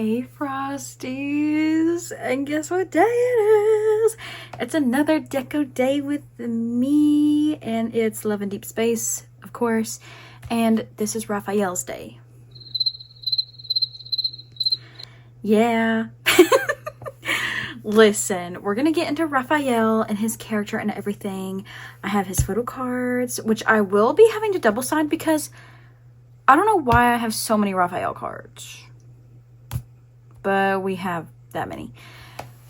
Hey Frosties, and guess what day it is? It's another deco day with me, and it's Love in Deep Space, of course, and this is Raphael's day. Yeah. Listen, we're gonna get into Raphael and his character and everything. I have his photo cards, which I will be having to double side because I don't know why I have so many Raphael cards, but we have that many.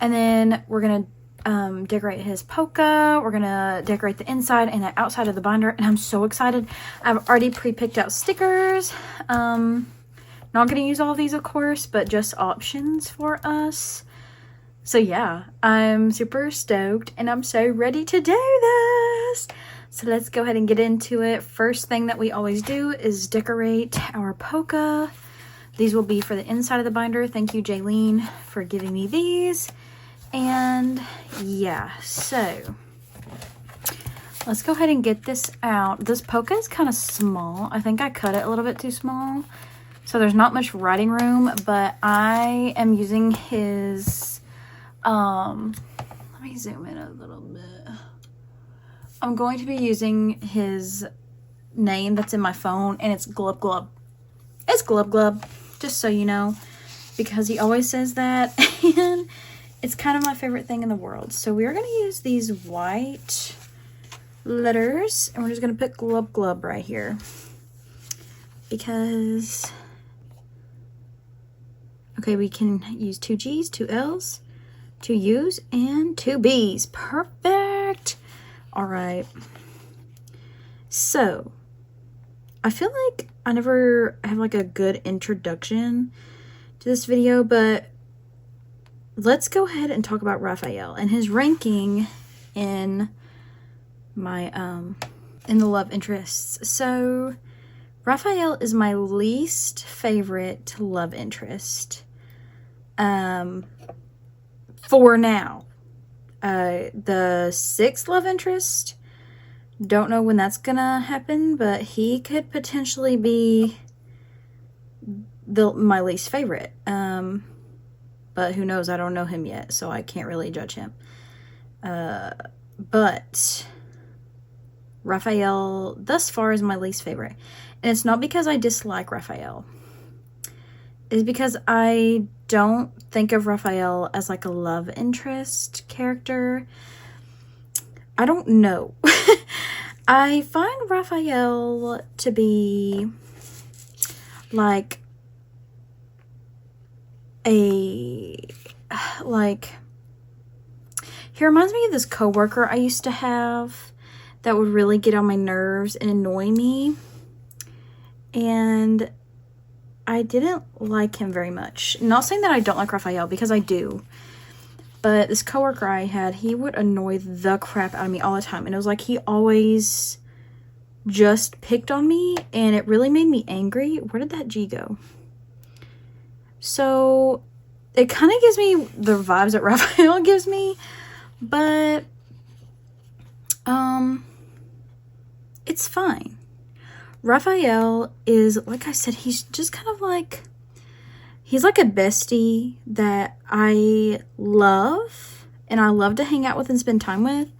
And then we're gonna decorate his polka. We're gonna decorate the inside and the outside of the binder, and I'm so excited. I've already pre-picked out stickers. Not gonna use all of these, of course, but just options for us. So yeah, I'm super stoked and I'm so ready to do this. So let's go ahead and get into it. First thing that we always do is decorate our polka. These will be for the inside of the binder. Thank you, Jaylene, for giving me these. And yeah, so let's go ahead and get this out. This polka is kind of small. I think I cut it a little bit too small, so there's not much writing room, but I am using his, let me zoom in a little bit. I'm going to be using his name that's in my phone, and it's Glub Glub. It's Glub Glub, just so you know, because he always says that, and it's kind of my favorite thing in the world. So we're going to use these white letters, and we're just going to put Glub Glub right here, because, okay, we can use 2 G's, 2 L's, 2 U's, and 2 B's. Perfect. All right. So I feel like I never have like a good introduction to this video, but let's go ahead and talk about Raphael and his ranking in my in the love interests. So Raphael is my least favorite love interest for now. The 6th love interest, don't know when that's gonna happen, but he could potentially be my least favorite. But who knows? I don't know him yet, so I can't really judge him. But Raphael thus far is my least favorite, and it's not because I dislike Raphael. It's because I don't think of Raphael as like a love interest character. I don't know. I find Raphael to be like he reminds me of this coworker I used to have that would really get on my nerves and annoy me, and I didn't like him very much. Not saying that I don't like Raphael, because I do. But this coworker I had, he would annoy the crap out of me all the time. And it was like he always just picked on me, and it really made me angry. Where did that G go? So it kind of gives me the vibes that Raphael gives me. But it's fine. Raphael is, like I said, he's just kind of like, he's like a bestie that I love, and I love to hang out with and spend time with,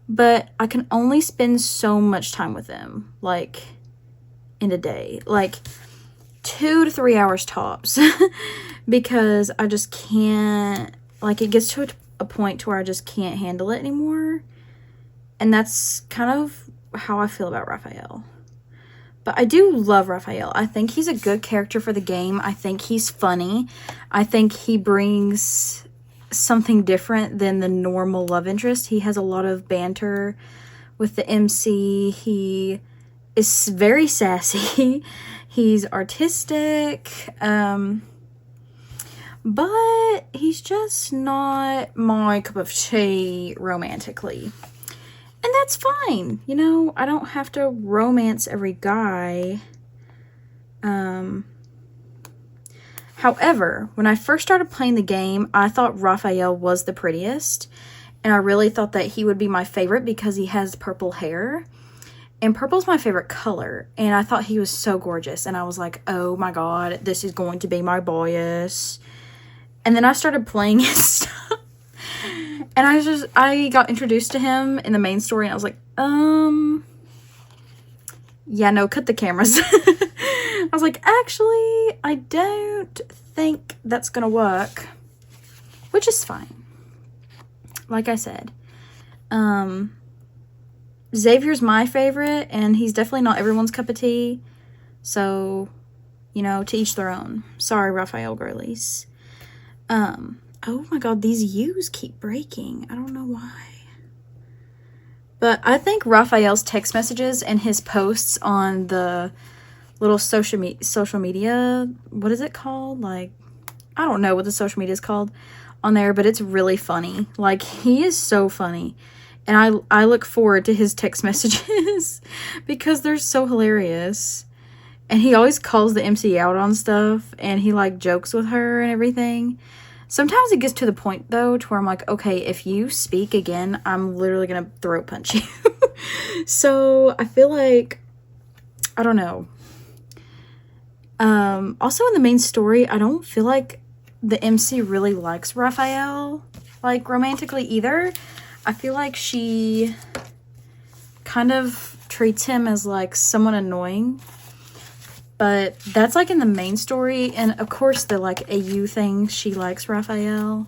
but I can only spend so much time with him, like, in a day, like 2 to 3 hours tops, because I just can't, like, it gets to a point to where I just can't handle it anymore, and that's kind of how I feel about Raphael. But I do love Raphael. I think he's a good character for the game. I think he's funny. I think he brings something different than the normal love interest. He has a lot of banter with the MC. He is very sassy. He's artistic. But he's just not my cup of tea romantically. And that's fine. You know, I don't have to romance every guy. However, when I first started playing the game, I thought Raphael was the prettiest. And I really thought that he would be my favorite because he has purple hair. And purple's my favorite color. And I thought he was so gorgeous. And I was like, oh my god, this is going to be my bias. And then I started playing his stuff. And I got introduced to him in the main story. And I was like, yeah, no, cut the cameras. I was like, actually, I don't think that's gonna work. Which is fine. Like I said. Xavier's my favorite, and he's definitely not everyone's cup of tea. So, you know, to each their own. Sorry, Raphael girlies. Oh my god, these U's keep breaking. I don't know why. But I think Raphael's text messages and his posts on the little social media, what is it called? Like, I don't know what the social media is called on there, but it's really funny. Like, he is so funny. And I look forward to his text messages because they're so hilarious. And he always calls the MC out on stuff, and he, like, jokes with her and everything. Sometimes it gets to the point, though, to where I'm like, okay, if you speak again, I'm literally going to throat punch you. So, I feel like, I don't know. Also, in the main story, I don't feel like the MC really likes Raphael, like, romantically either. I feel like she kind of treats him as, like, someone annoying. But that's, like, in the main story. And, of course, the, like, AU thing, she likes Raphael.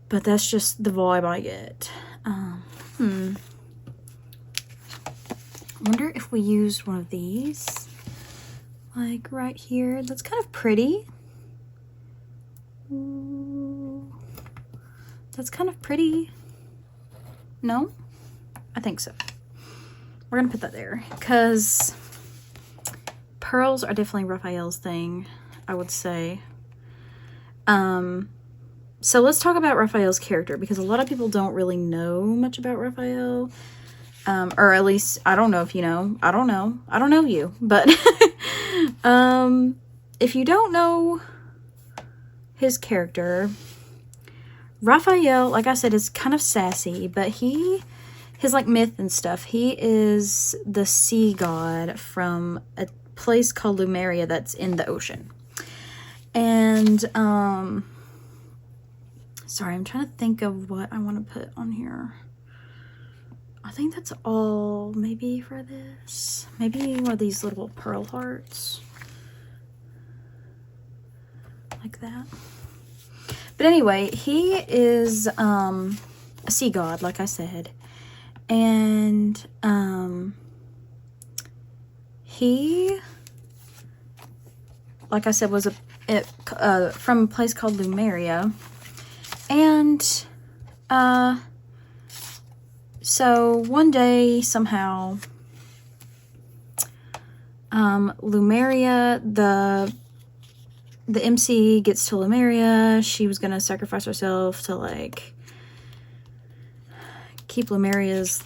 But that's just the vibe I get. I wonder if we used one of these. Like, right here. That's kind of pretty. Ooh. That's kind of pretty. No? I think so. We're going to put that there. Because pearls are definitely Raphael's thing, I would say. So let's talk about Raphael's character, because a lot of people don't really know much about Raphael. Or at least, I don't know if you know. I don't know. I don't know you. But if you don't know his character, Raphael, like I said, is kind of sassy, but his like myth and stuff, he is the sea god from a place called Lumeria that's in the ocean. And sorry, I'm trying to think of what I want to put on here. I think that's all maybe for this. Maybe one of these little pearl hearts. Like that. But anyway, he is a sea god, like I said. And he, like I said, was from a place called Lumeria. And so one day, somehow, Lumeria, the MC gets to Lumeria. She was gonna sacrifice herself to, like, keep Lumeria's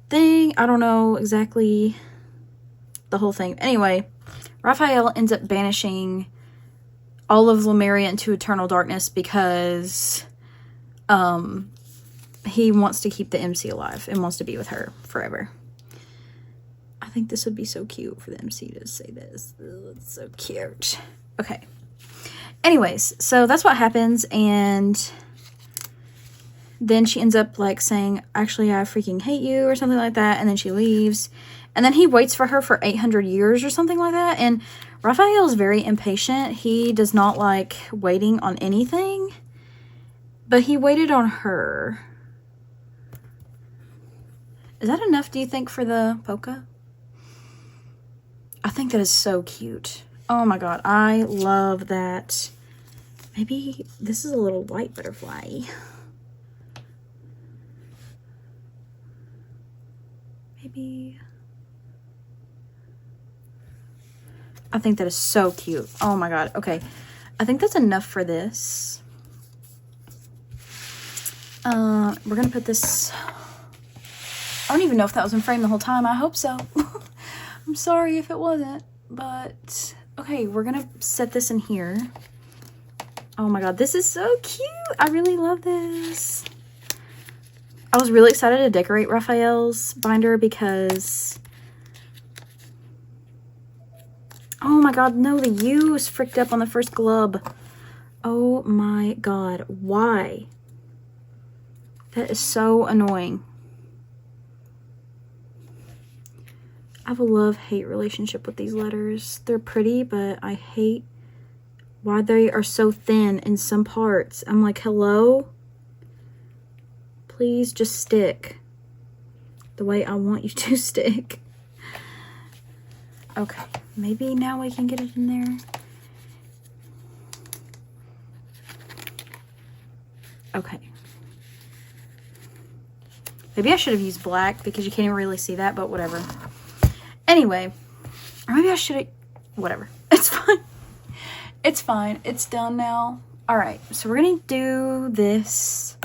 thing. I don't know exactly the whole thing. Anyway, Raphael ends up banishing all of Lumeria into eternal darkness because he wants to keep the MC alive and wants to be with her forever. I think this would be so cute for the MC to say this. It's so cute. Okay. Anyways, so that's what happens, and then she ends up, like, saying, actually, I freaking hate you, or something like that, and then she leaves. And then he waits for her for 800 years or something like that, and Raphael is very impatient. He does not like waiting on anything, but he waited on her. Is that enough, do you think, for the polka? I think that is so cute. Oh my god, I love that. Maybe this is a little white butterfly. Maybe. I think that is so cute. Oh my god. Okay. I think that's enough for this. We're going to put this. I don't even know if that was in frame the whole time. I hope so. I'm sorry if it wasn't. But, okay, we're going to set this in here. Oh my god, this is so cute. I really love this. I was really excited to decorate Raphael's binder because... Oh my god, no, the U is fricked up on the first glub. Oh my god, why? That is so annoying. I have a love-hate relationship with these letters. They're pretty, but I hate why they are so thin in some parts. I'm like, hello? Please just stick the way I want you to stick. Okay, maybe now we can get it in there. Okay. Maybe I should have used black because you can't even really see that, but whatever. Anyway, or maybe I should have, whatever. It's fine. It's fine. It's done now. All right, so we're gonna do this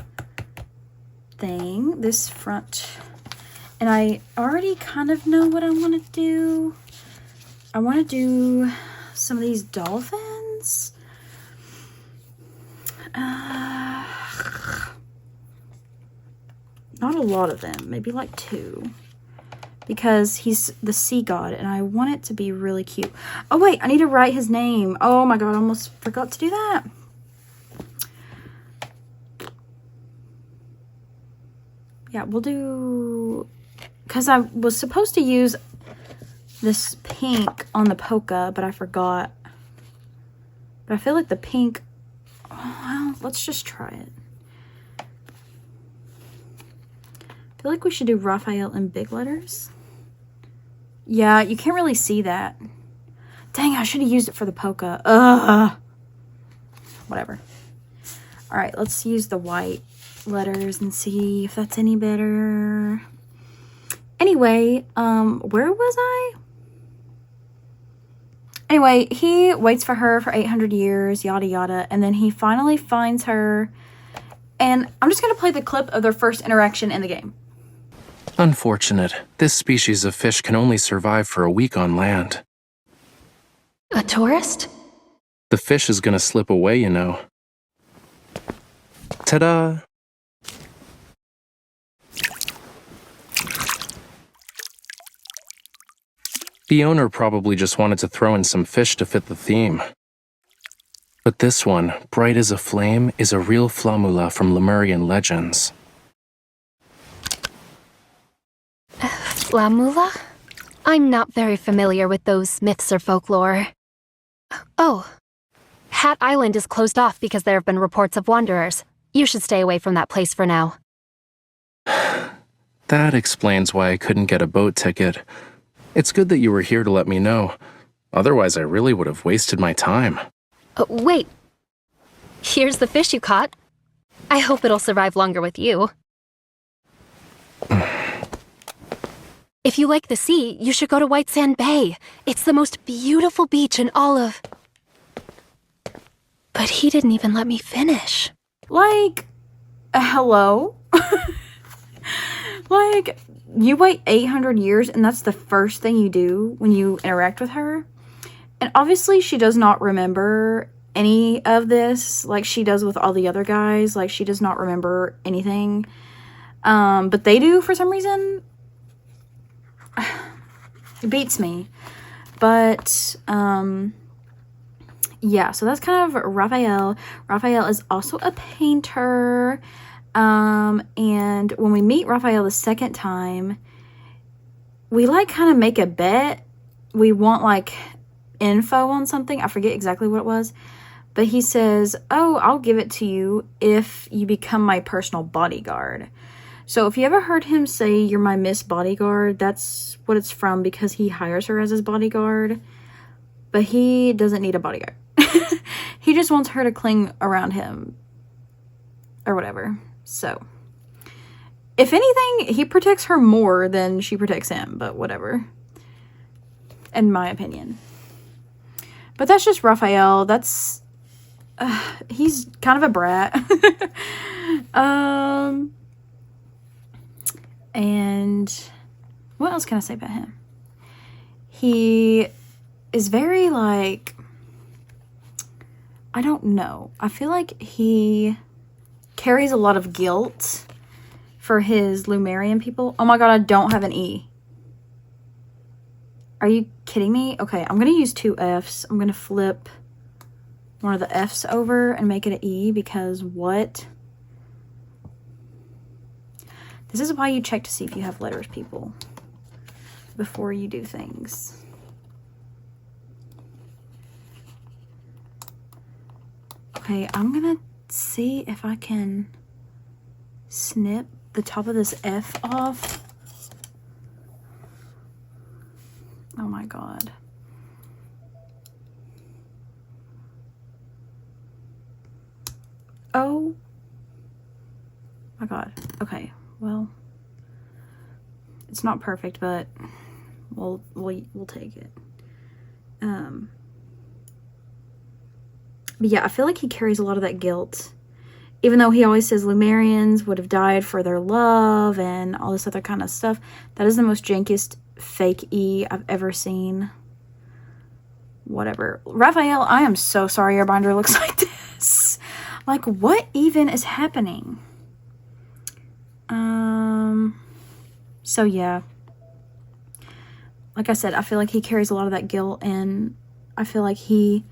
thing, this front, and I already kind of know what I want to do. I want to do some of these dolphins. Not a lot of them, maybe like 2. Because he's the sea god and I want it to be really cute. Oh wait, I need to write his name. Oh my god, I almost forgot to do that. Yeah, we'll do... Because I was supposed to use this pink on the polka, but I forgot. But I feel like the pink... Oh, well, let's just try it. I feel like we should do Raphael in big letters. Yeah, you can't really see that. Dang, I should have used it for the polka. Ugh. Whatever. All right, let's use the white letters and see if that's any better. Anyway, where was I? Anyway, he waits for her for 800 years, yada yada, and then he finally finds her. And I'm just going to play the clip of their first interaction in the game. Unfortunate. This species of fish can only survive for a week on land. A tourist? The fish is gonna slip away, you know. Ta-da! The owner probably just wanted to throw in some fish to fit the theme. But this one, bright as a flame, is a real flamula from Lemurian legends. Flamula? I'm not very familiar with those myths or folklore. Oh. Hat Island is closed off because there have been reports of wanderers. You should stay away from that place for now. That explains why I couldn't get a boat ticket. It's good that you were here to let me know. Otherwise, I really would have wasted my time. Wait. Here's the fish you caught. I hope it'll survive longer with you. If you like the sea, you should go to White Sand Bay. It's the most beautiful beach in all of... But he didn't even let me finish. Like, hello? Like, you wait 800 years and that's the first thing you do when you interact with her? And obviously she does not remember any of this like she does with all the other guys. Like, she does not remember anything. But they do for some reason. It beats me. But, yeah, so that's kind of Raphael. Raphael is also a painter. And when we meet Raphael the second time, we like kind of make a bet. We want like info on something. I forget exactly what it was. But he says, oh, I'll give it to you if you become my personal bodyguard. So if you ever heard him say, you're my Miss Bodyguard, that's what it's from, because he hires her as his bodyguard. But he doesn't need a bodyguard. He just wants her to cling around him. Or whatever. So, if anything, he protects her more than she protects him. But whatever. In my opinion. But that's just Raphael. That's... he's kind of a brat. And what else can I say about him? He is very, like, I don't know. I feel like he carries a lot of guilt for his Lumerian people. Oh my god, I don't have an E. Are you kidding me? Okay, I'm going to use 2 Fs. I'm going to flip one of the Fs over and make it an E because what? This is why you check to see if you have letters, people, before you do things. Okay, I'm going to see if I can snip the top of this F off. Oh my god. Oh my god. Okay, well, it's not perfect, but we'll take it. But yeah, I feel like he carries a lot of that guilt. Even though he always says Lumerians would have died for their love and all this other kind of stuff. That is the most jankiest fake E I've ever seen. Whatever. Raphael, I am so sorry your binder looks like this. Like, what even is happening? So yeah. Like I said, I feel like he carries a lot of that guilt, and I feel like he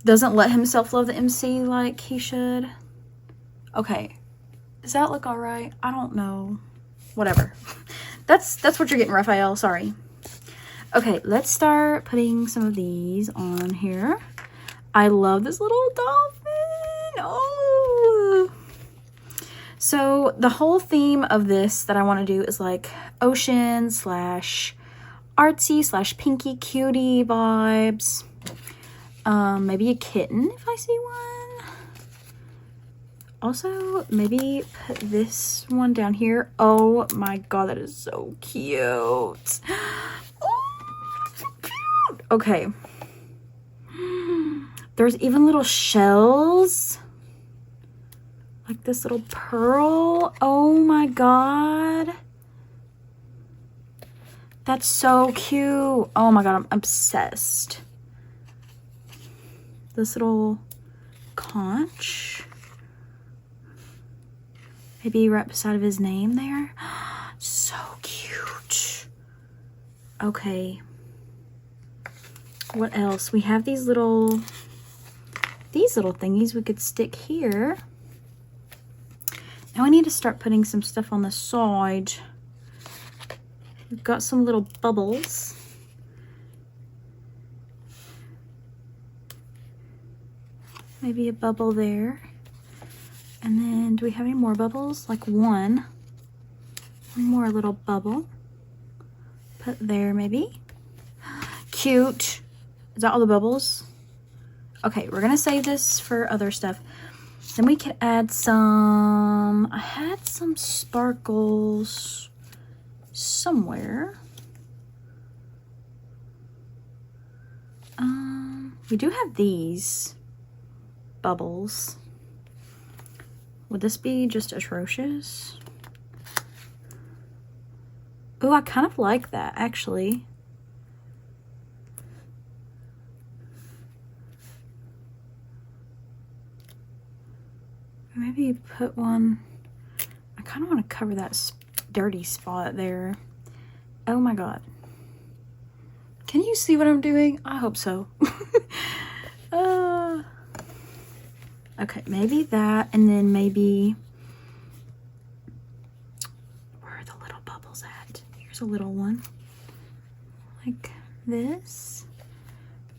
doesn't let himself love the MC like he should. Okay. Does that look alright? I don't know. Whatever. That's what you're getting, Raphael. Sorry. Okay, let's start putting some of these on here. I love this little dolphin. Oh. So the whole theme of this that I want to do is like ocean / artsy / pinky cutie vibes. Maybe a kitten if I see one. Also, maybe put this one down here. Oh my god, that is so cute. Oh, so cute. Okay. There's even little shells. Like this little pearl. Oh my god. That's so cute. Oh my god, I'm obsessed. This little conch. Maybe right beside of his name there. So cute. Okay. What else? We have these little thingies we could stick here. Now I need to start putting some stuff on the side. We've got some little bubbles. Maybe a bubble there. And then do we have any more bubbles? Like one more little bubble. Put there maybe. Cute. Is that all the bubbles? Okay, we're gonna save this for other stuff. Then we could add some, I had some sparkles somewhere. We do have these bubbles. Would this be just atrocious? Ooh, I kind of like that, actually. Maybe put one... I kind of want to cover that dirty spot there. Oh my god. Can you see what I'm doing? I hope so. Okay, maybe that, and then maybe... Where are the little bubbles at? Here's a little one. Like this.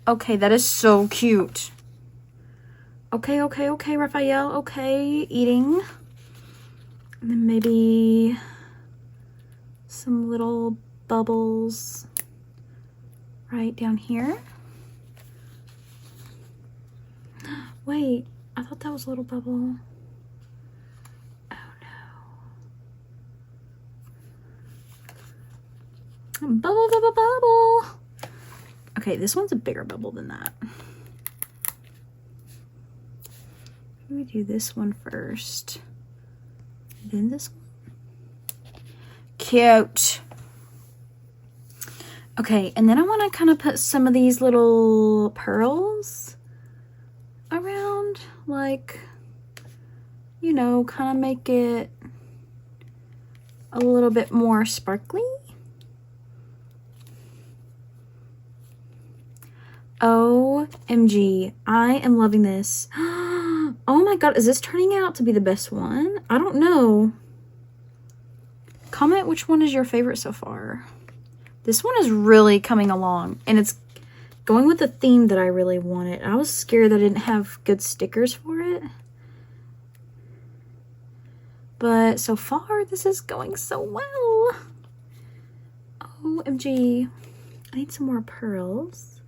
Okay, that is so cute. Okay, Raphael. Okay, eating. And then maybe some little bubbles right down here. Wait, I thought that was a little bubble. Oh no. Bubble, bubble, bubble. Okay, this one's a bigger bubble than that. Let me do this one first. Then this one. Cute. Okay, and then I want to kind of put some of these little pearls around, like, you know, kind of make it a little bit more sparkly. OMG, I am loving this. Oh my god, is this turning out to be the best one? I don't know. Comment which one is your favorite so far. This one is really coming along, and it's going with the theme that I really wanted. I was scared that I didn't have good stickers for it. But so far, this is going so well. OMG. I need some more pearls.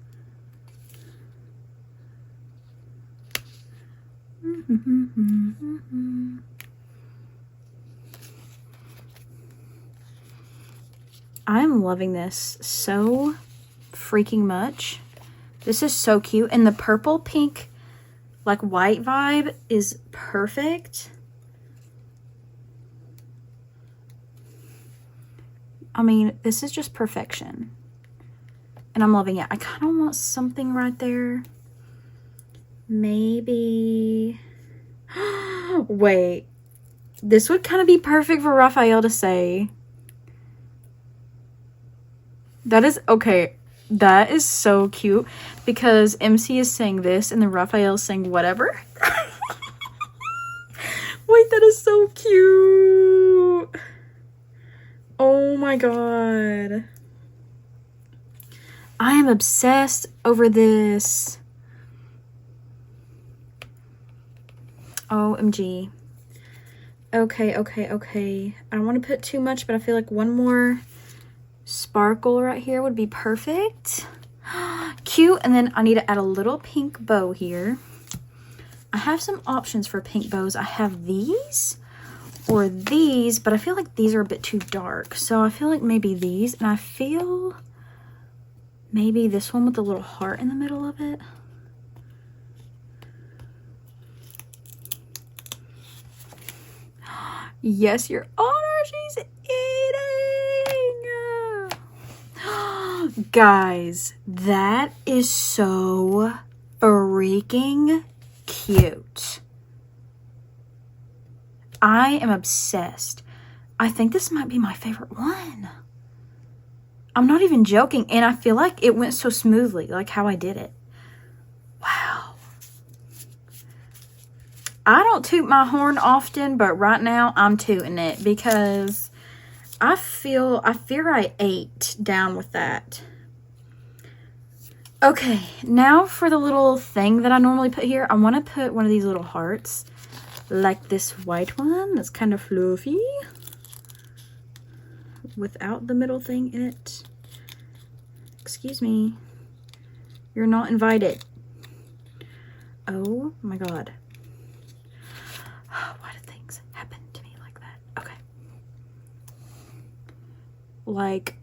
I'm loving this so freaking much. This is so cute. And the purple, pink, like white vibe is perfect. I mean, this is just perfection. And I'm loving it. I kind of want something right there. Maybe. Wait. This would kind of be perfect for Raphael to say. That is, okay. That is so cute. Because MC is saying this and then Raphael is saying whatever. Wait, that is so cute. Oh my god. I am obsessed over this. OMG. Okay. I don't want to put too much, but I feel like one more sparkle right here would be perfect. Cute. And then I need to add a little pink bow here. I have some options for pink bows. I have these or these, but I feel like these are a bit too dark. So I feel like maybe these, and I feel maybe this one with the little heart in the middle of it. Yes, Your Honor, she's eating. Guys, that is so freaking cute. I am obsessed. I think this might be my favorite one. I'm not even joking, and I feel like it went so smoothly, like how I did it. Wow. I don't toot my horn often, but right now I'm tooting it because I fear I ate down with that. Okay, now for the little thing that I normally put here, I want to put one of these little hearts, like this white one that's kind of fluffy, without the middle thing in it. Excuse me. You're not invited. Oh my god. Why do things happen to me like that? Okay. Like,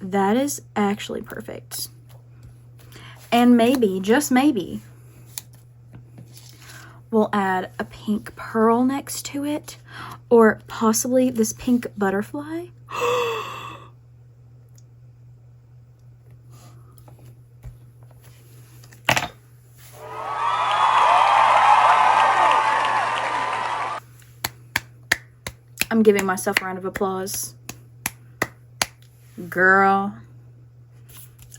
that is actually perfect. And maybe, just maybe, we'll add a pink pearl next to it. Or possibly this pink butterfly. I'm giving myself a round of applause. Girl,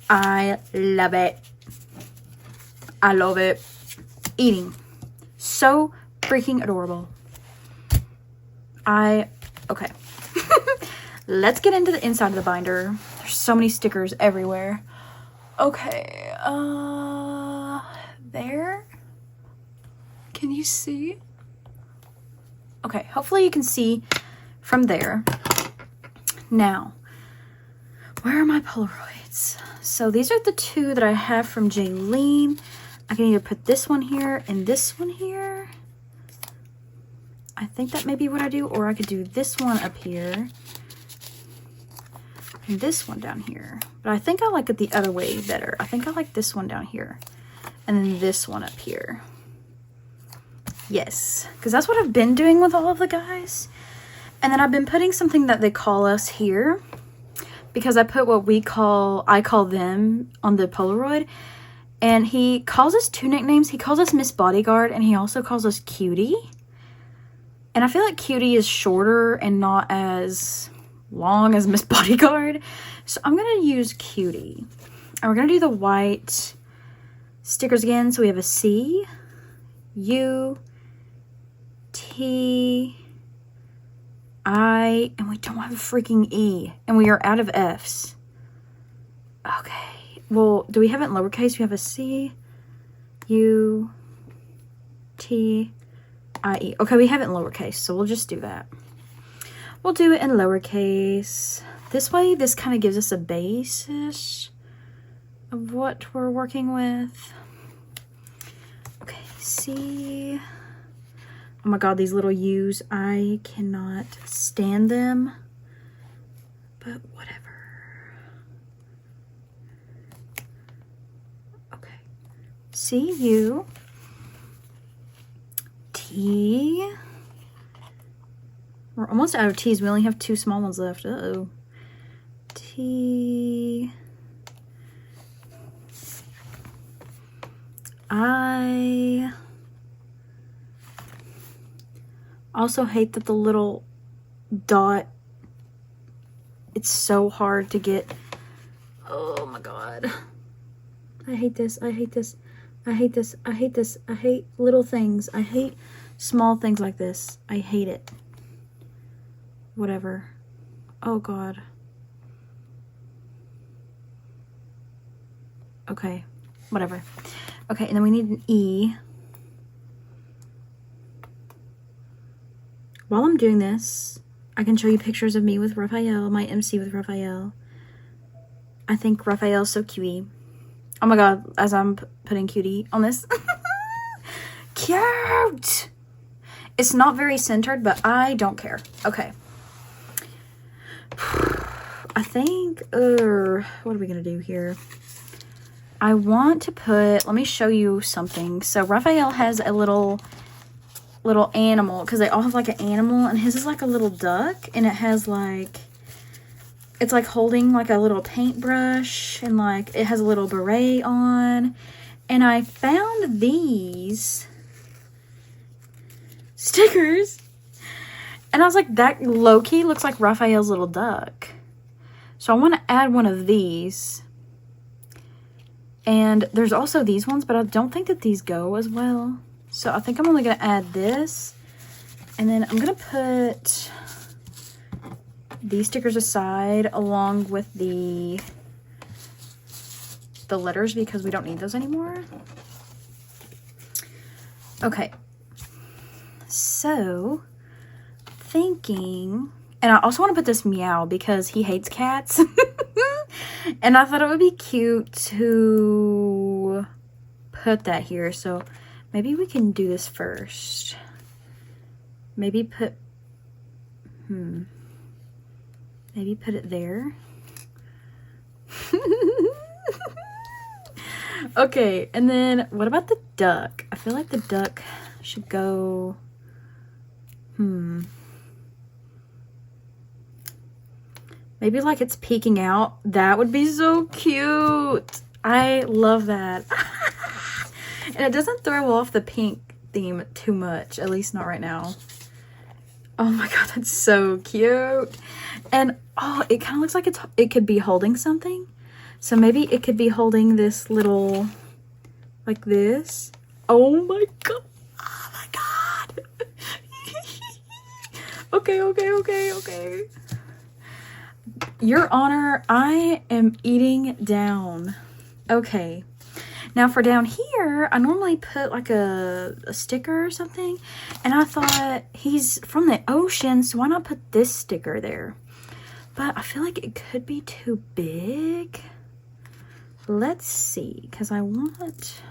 I love it. I love it. Eating. So freaking adorable. Okay. Let's get into the inside of the binder. There's so many stickers everywhere. Okay, there. Can you see? Okay, hopefully you can see from there. Now, where are my Polaroids? So these are the two that I have from Jaylene. I can either put this one here and this one here. I think that may be what I do, or I could do this one up here and this one down here. But I think I like it the other way better. I think I like this one down here and then this one up here. Yes, because that's what I've been doing with all of the guys. And then I've been putting something that they call us here, because I put what I call them on the Polaroid. And he calls us two nicknames. He calls us Miss Bodyguard, and he also calls us Cutie. And I feel like Cutie is shorter and not as long as Miss Bodyguard. So I'm going to use Cutie. And we're going to do the white stickers again. So we have a C, U, T, I, and we don't have a freaking E. And we are out of F's. Okay. Well, do we have it in lowercase? We have a C, U, T, I, E. Okay, we have it in lowercase, so we'll just do that. We'll do it in lowercase. This way, this kind of gives us a basis of what we're working with. Okay, C. Oh my god, these little U's. I cannot stand them. But whatever. Okay. C, U. T. We're almost out of T's. We only have 2 small ones left. Uh-oh. T. I also hate that the little dot, it's so hard to get. Oh my god. I hate this. I hate this. I hate this. I hate this. I hate little things. I hate small things like this. I hate it. Whatever. Oh god. Okay. Whatever. Okay, and then we need an E. While I'm doing this, I can show you pictures of me with Raphael, my MC with Raphael. I think Raphael's so cutie. Oh my god, as I'm putting cutie on this. Cute! It's not very centered, but I don't care. Okay. I think, what are we going to do here? I want to put, let me show you something. So Raphael has a little animal, because they all have like an animal, and his is like a little duck, and it has like, it's like holding like a little paintbrush, and like it has a little beret on. And I found these stickers, and I was like, that low-key looks like Raphael's little duck. So I want to add one of these. And there's also these ones, but I don't think that these go as well. So I think I'm only going to add this. And then I'm going to put these stickers aside along with the letters, because we don't need those anymore. Okay. So, thinking... And I also want to put this meow because he hates cats. And I thought it would be cute to put that here. So maybe we can do this first. Maybe put... Maybe put it there. Okay, and then what about the duck? I feel like the duck should go... Maybe like it's peeking out. That would be so cute. I love that. And it doesn't throw off the pink theme too much. At least not right now. Oh my god, that's so cute. And oh, it kind of looks like it could be holding something. So maybe it could be holding this little, like this. Oh my god. Oh my god. Okay. Your Honor, I am eating down. Okay. Now for down here, I normally put like a sticker or something. And I thought he's from the ocean, so why not put this sticker there? But I feel like it could be too big. Let's see, because I want...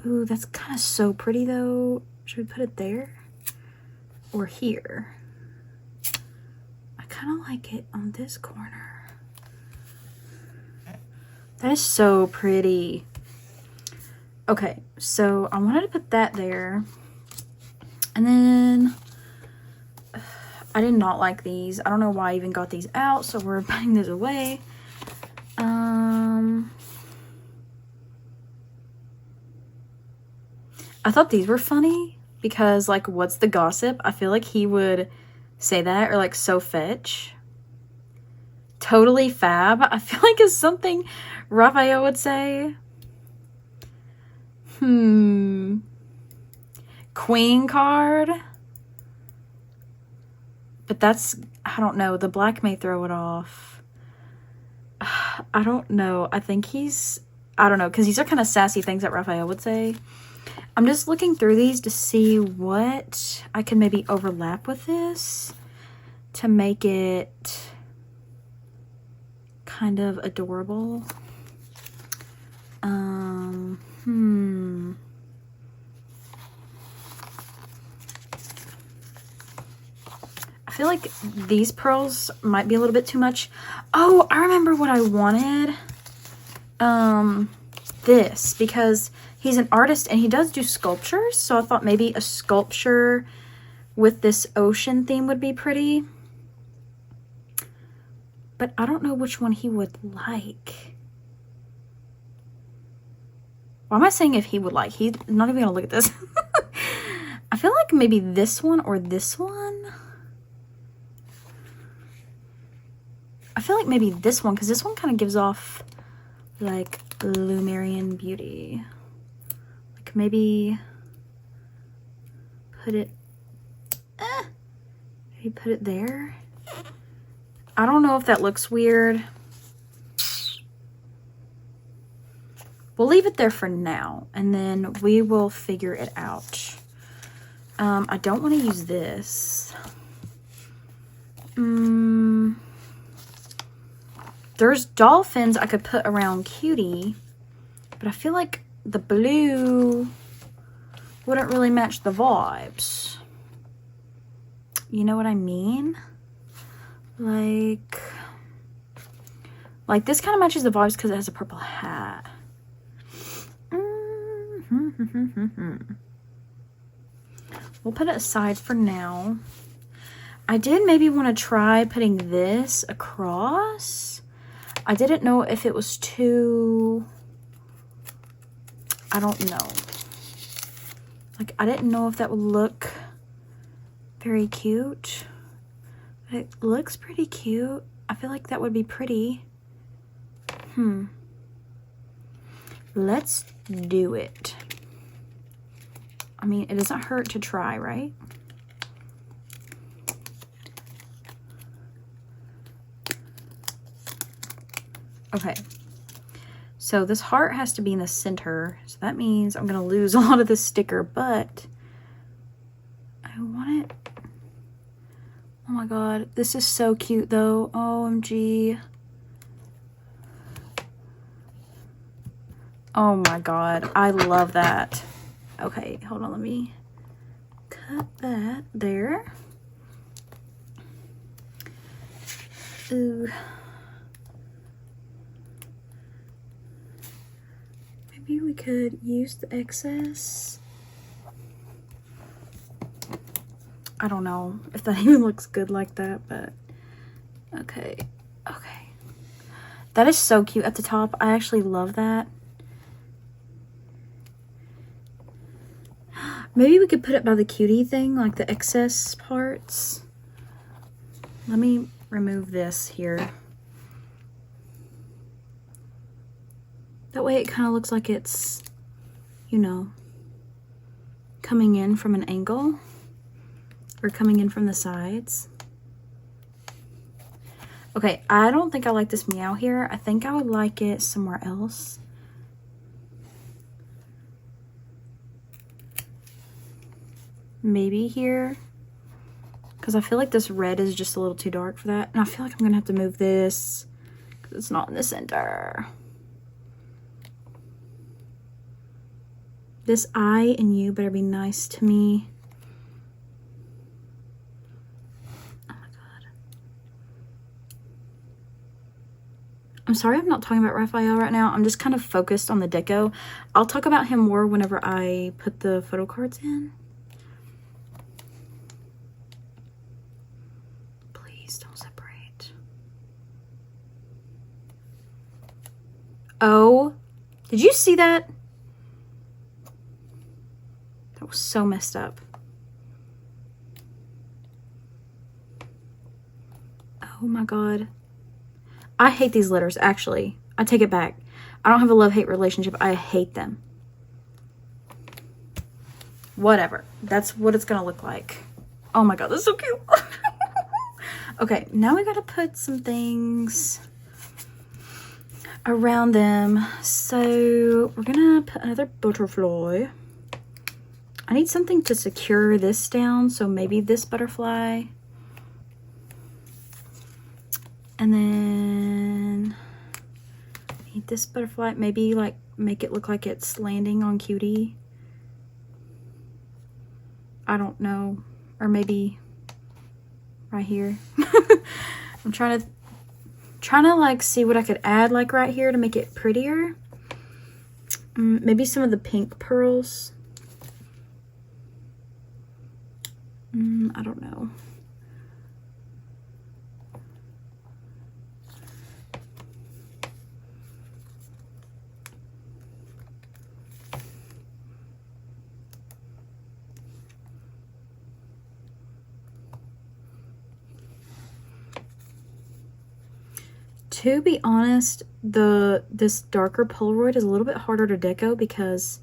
Ooh, that's kind of so pretty though. Should we put it there? Or here? I kind of like it on this corner. That is so pretty. Okay, so I wanted to put that there. And then I did not like these. I don't know why I even got these out, so we're putting these away. I thought these were funny because, like, what's the gossip? I feel like he would say that, or like, so fetch. Totally fab, I feel like is something Raphael would say. Queen card. But that's, I don't know. The black may throw it off. I don't know. I think he's, I don't know, because these are kind of sassy things that Raphael would say. I'm just looking through these to see what I can maybe overlap with this to make it kind of adorable. I feel like these pearls might be a little bit too much. Oh, I remember what I wanted. This, because he's an artist and he does do sculptures, so I thought maybe a sculpture with this ocean theme would be pretty. But I don't know which one he would like. Why am I saying if he would like? He's not even gonna look at this. I feel like maybe this one or this one. I feel like maybe this one, because this one kind of gives off like Lumerian beauty. Like maybe put it, maybe put it there. I don't know if that looks weird. We'll leave it there for now, and then we will figure it out. I don't want to use this. There's dolphins I could put around Cutie, but I feel like the blue wouldn't really match the vibes. You know what I mean? Like this kind of matches the vibes because it has a purple hat. We'll put it aside for now. I did maybe want to try putting this across. I didn't know if it was too, I don't know. Like, I didn't know if that would look very cute. But it looks pretty cute. I feel like that would be pretty. Let's do it. I mean, it doesn't hurt to try, right? Okay. So this heart has to be in the center. So that means I'm going to lose a lot of this sticker, but I want it. Oh my god. This is so cute though. OMG. Oh my god. I love that. Okay, hold on. Let me cut that there. Ooh. Maybe we could use the excess. I don't know if that even looks good like that, but okay. Okay. That is so cute at the top. I actually love that. Maybe we could put it by the cutie thing, like the excess parts. Let me remove this here. That way it kind of looks like it's, you know, coming in from an angle or coming in from the sides. Okay, I don't think I like this meow here. I think I would like it somewhere else. Maybe here, because I feel like this red is just a little too dark for that. And I feel like I'm gonna have to move this because it's not in the center. This I and you better be nice to me. Oh my god. I'm sorry I'm not talking about Raphael right now. I'm just kind of focused on the deco. I'll talk about him more whenever I put the photo cards in. Don't separate. Oh, did you see that? That was so messed up. Oh my god. I hate these letters, actually. I take it back. I don't have a love-hate relationship. I hate them. Whatever. That's what it's gonna look like. Oh my god, this is so cute. Okay, now we gotta put some things around them. So we're gonna put another butterfly. I need something to secure this down, so maybe this butterfly. And then I need this butterfly. Maybe like make it look like it's landing on Cutie. I don't know. Or maybe right here. I'm trying to like see what I could add like right here to make it prettier. Maybe some of the pink pearls. I don't know. To be honest, this darker Polaroid is a little bit harder to deco because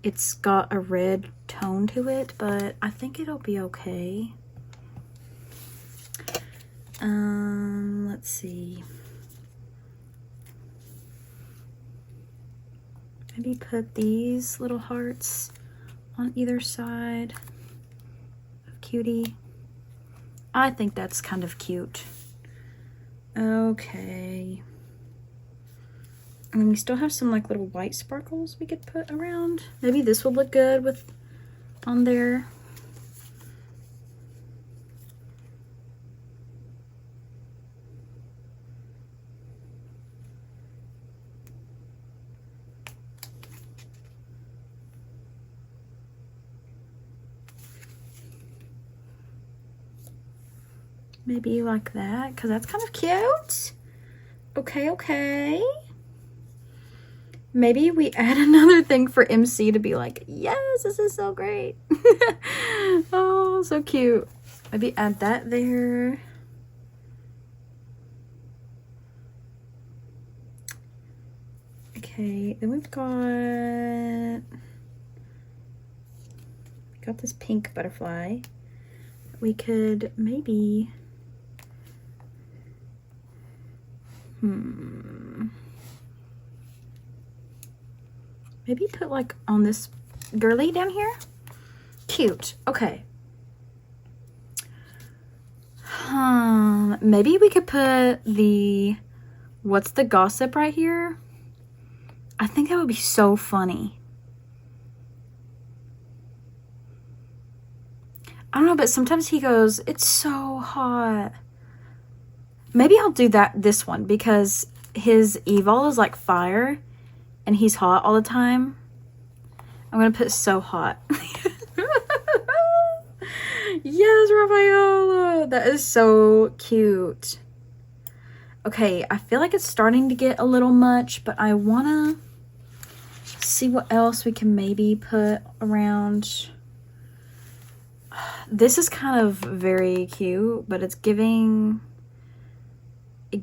it's got a red tone to it, but I think it'll be okay. Let's see. Maybe put these little hearts on either side of Cutie. I think that's kind of cute. Okay. And then we still have some like little white sparkles we could put around. Maybe this would look good with on there. Maybe like that, because that's kind of cute. Okay, okay. Maybe we add another thing for MC to be like, yes, this is so great. Oh, so cute. Maybe add that there. Okay, then we've got this pink butterfly. We could maybe maybe put like on this girly down here. Cute. Okay. Maybe we could put the what's the gossip right here. I think that would be so funny. I don't know, but sometimes he goes, it's so hot. Maybe I'll do this one because his evil is like fire and he's hot all the time. I'm gonna put so hot. Yes, Raphael, that is so cute. Okay, I feel like it's starting to get a little much, but I wanna see what else we can maybe put around. This is kind of very cute, but it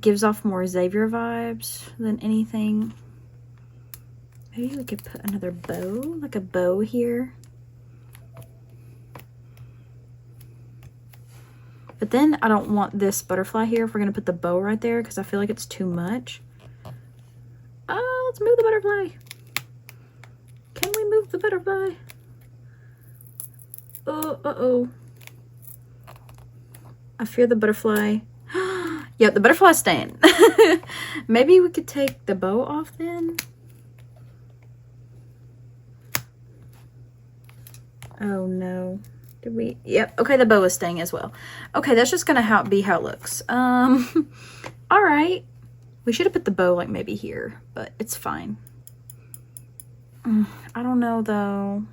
gives off more Xavier vibes than anything. Maybe we could put another bow, like a bow here. But then I don't want this butterfly here if we're gonna put the bow right there because I feel like it's too much. Oh, let's move the butterfly. Can we move the butterfly? Oh, uh-oh. I fear the butterfly. Yep, the butterfly's staying. Maybe we could take the bow off then. Oh no. Did we? Yep. Okay, the bow is staying as well. Okay, that's just gonna be how it looks. All right. We should have put the bow like maybe here, but it's fine. I don't know though.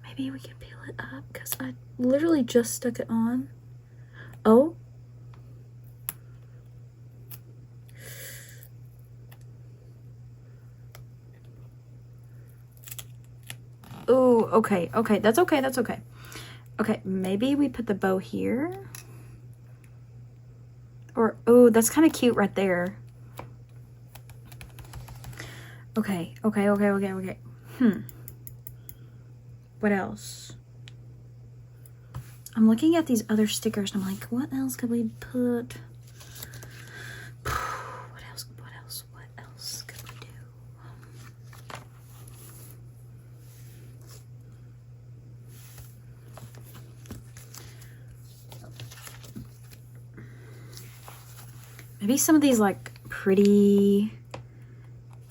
Maybe we can peel it up because I literally just stuck it on. Oh. Ooh, okay, okay, that's okay, that's okay. Okay, maybe we put the bow here. Or, oh, that's kind of cute right there. Okay, okay, okay, okay, okay. What else? I'm looking at these other stickers and I'm like, what else could we put? What else could we do? Maybe some of these like pretty,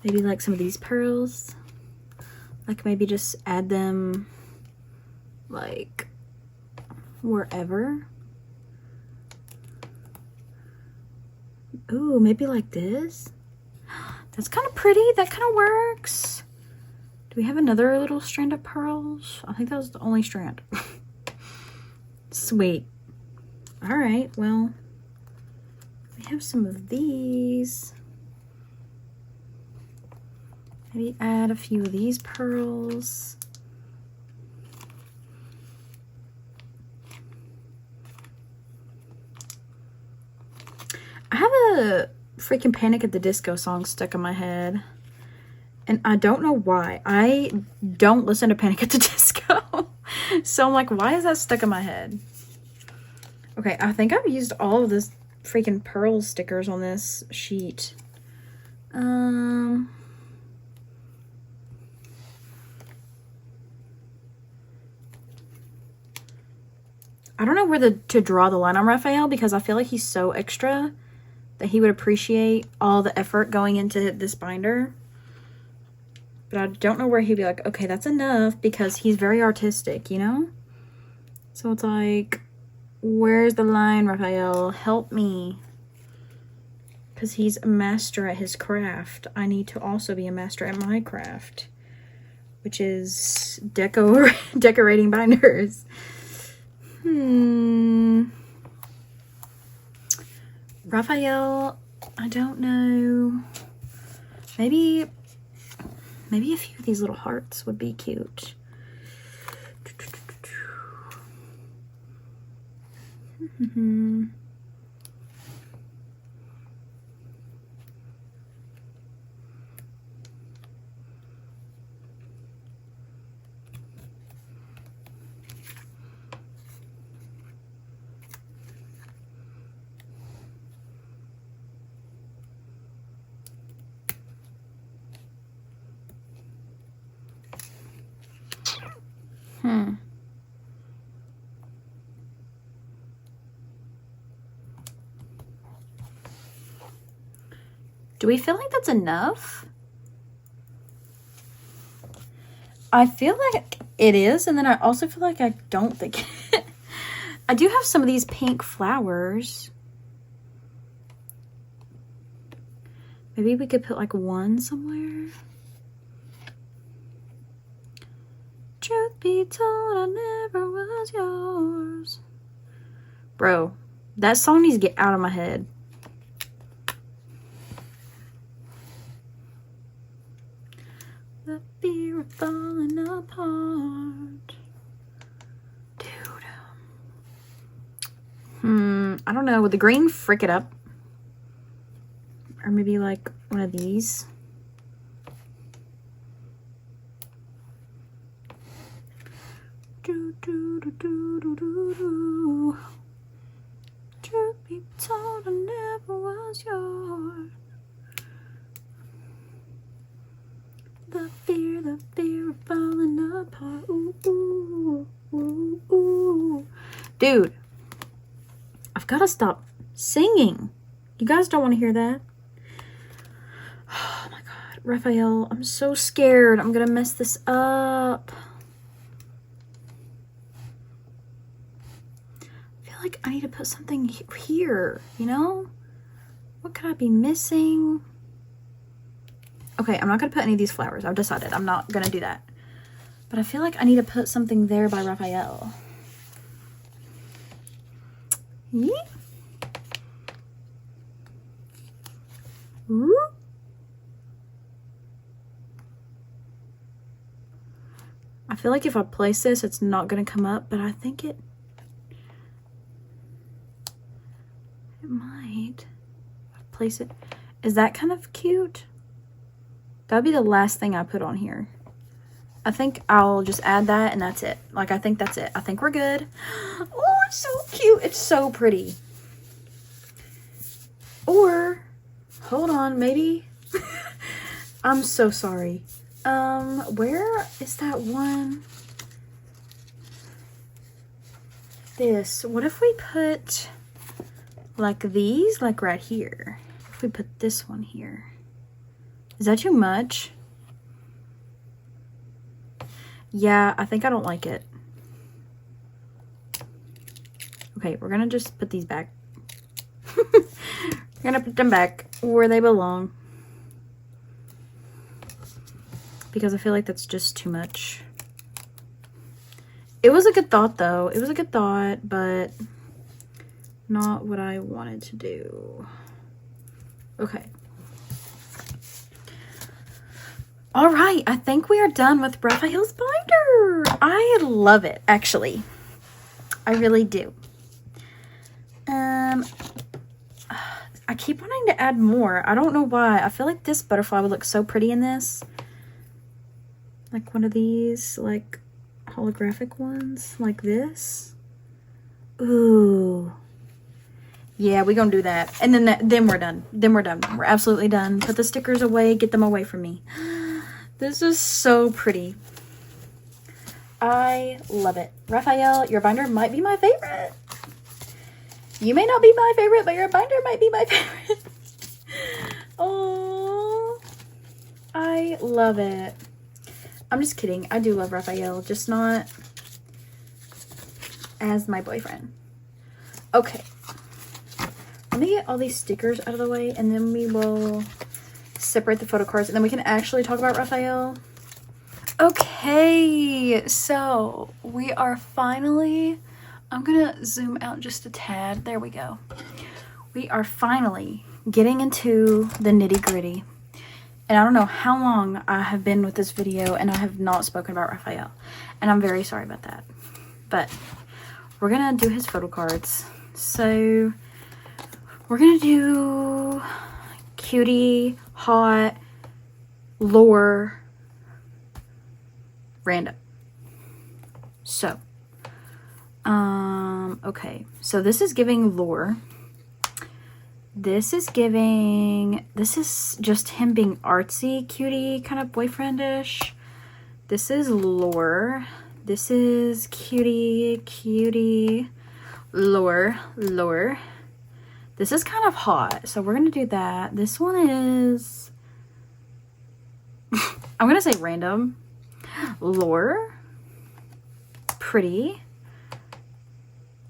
maybe like some of these pearls. Like maybe just add them like wherever. Ooh, maybe like this. That's kind of pretty. That kind of works. Do we have another little strand of pearls? I think that was the only strand. Sweet. All right, well, we have some of these. Maybe add a few of these pearls. I have a freaking Panic at the Disco song stuck in my head. And I don't know why. I don't listen to Panic at the Disco. So I'm like, why is that stuck in my head? Okay, I think I've used all of this freaking pearl stickers on this sheet. I don't know where to draw the line on Raphael because I feel like he's so extra that he would appreciate all the effort going into this binder. But I don't know where he'd be like, okay, that's enough, because he's very artistic, you know? So it's like, where's the line, Raphael? Help me. Because he's a master at his craft. I need to also be a master at my craft, which is decorating binders. Raphael, I don't know. Maybe a few of these little hearts would be cute. Do we feel like that's enough? I feel like it is, and then I also feel like I don't think it. I do have some of these pink flowers. Maybe we could put like one somewhere. Truth be told, I never was yours. Bro, that song needs to get out of my head. The fear of falling apart. Dude. I don't know. Would the green frick it up? Or maybe like one of these. Truth be told, I never was yours. The fear of falling apart. Ooh, ooh, ooh, ooh. Dude, I've got to stop singing. You guys don't want to hear that. Oh my God, Raphael, I'm so scared. I'm gonna mess this up. I feel like I need to put something here, you know? What could I be missing? Okay, I'm not gonna put any of these flowers. I've decided I'm not gonna do that. But I feel like I need to put something there by Raphael. Yeah. Ooh. I feel like if I place this, it's not going to come up, but I think it might. Place it. Is that kind of cute? That'd be the last thing I put on here. I think I'll just add that and that's it. Like, I think that's it. I think we're good. Oh, it's so cute. It's so pretty. Or, hold on, maybe. I'm so sorry. Where is that one? This. What if we put like these, like right here? If we put this one here. Is that too much? Yeah, I think I don't like it. Okay, we're gonna just put these back. We're gonna put them back where they belong. Because I feel like that's just too much. It was a good thought though. It was a good thought, but not what I wanted to do. Okay. All right, I think we are done with Raphael's binder. I love it, actually. I really do. I keep wanting to add more. I don't know why. I feel like this butterfly would look so pretty in this. Like one of these, like, holographic ones, like this. Ooh. Yeah, we're gonna do that. And then we're done. Then we're done. We're absolutely done. Put the stickers away. Get them away from me. This is so pretty. I love it. Raphael, your binder might be my favorite. You may not be my favorite, but your binder might be my favorite. Oh, I love it. I'm just kidding. I do love Raphael, just not as my boyfriend. Okay. Let me get all these stickers out of the way, and then we will separate the photo cards, and then we can actually talk about Raphael. Okay, so we are finally, I'm gonna zoom out just a tad. There we go. We are finally getting into the nitty-gritty. And I don't know how long I have been with this video and I have not spoken about Raphael. And I'm very sorry about that. But we're gonna do his photo cards. So we're gonna do cutie, hot, lore, random. So, okay. So this is giving lore. This is just him being artsy, cutie, kind of boyfriendish. This is lore. This is cutie, cutie, lore, lore. This is kind of hot, so we're gonna do that. This one is, I'm gonna say random. Lore, pretty.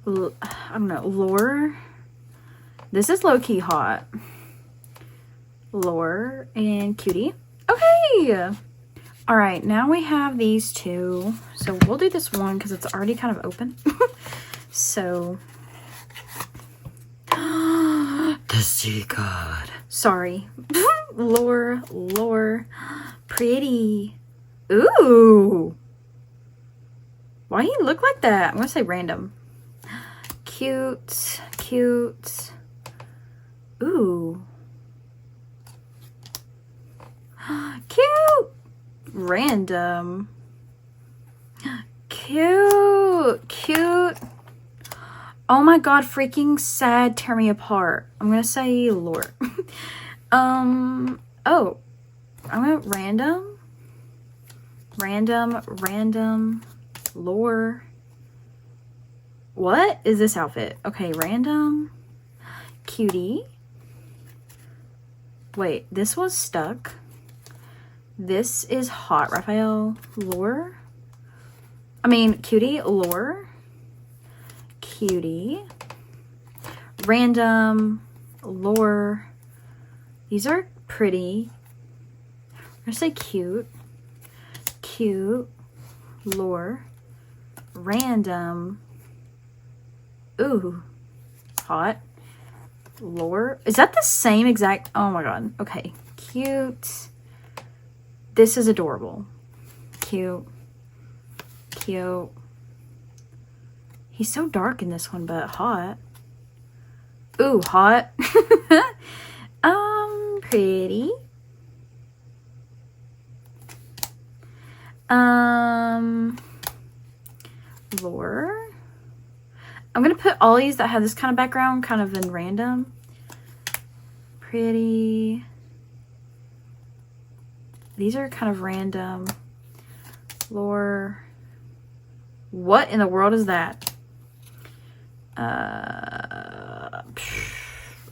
I don't know, lore. This is low-key hot. Lore and cutie. Okay. All right, now we have these two. So we'll do this one because it's already kind of open. So. The sea god. Sorry. Lore, lore. Pretty. Ooh. Why do you look like that? I'm going to say random. Cute, cute. Ooh. Cute. Random. Cute. Cute. Oh my god, freaking sad, tear me apart. I'm gonna say lore. Oh. I'm gonna random. Random, random, lore. What is this outfit? Okay, random, cutie. Wait, this was stuck. This is hot, Raphael. Lore. I mean, cutie, lore. Cutie. Random, lore. These are pretty. I'm gonna say cute. Cute. Lore. Random. Ooh. Hot. Lore. Is that the same exact? Oh my god. Okay. Cute. This is adorable. Cute. cute. He's so dark in this one, but hot. Ooh, hot. Pretty. Lore. I'm gonna put all these that have this kind of background kind of in random. Pretty. These are kind of random. Lore. What in the world is that? I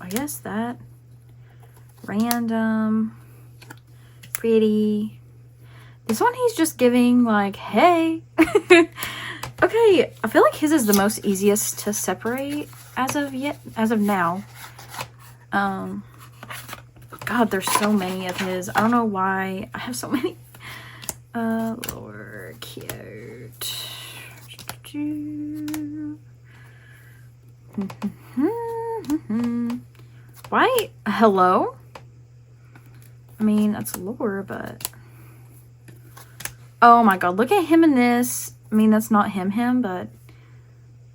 guess that. Random. Pretty. This one he's just giving like, hey. Okay, I feel like his is the most easiest to separate as of now. God, there's so many of his. I don't know why I have so many. Lower cute. Why? Hello? I mean, that's lore, but... Oh my god, look at him in this. I mean, that's not him, but...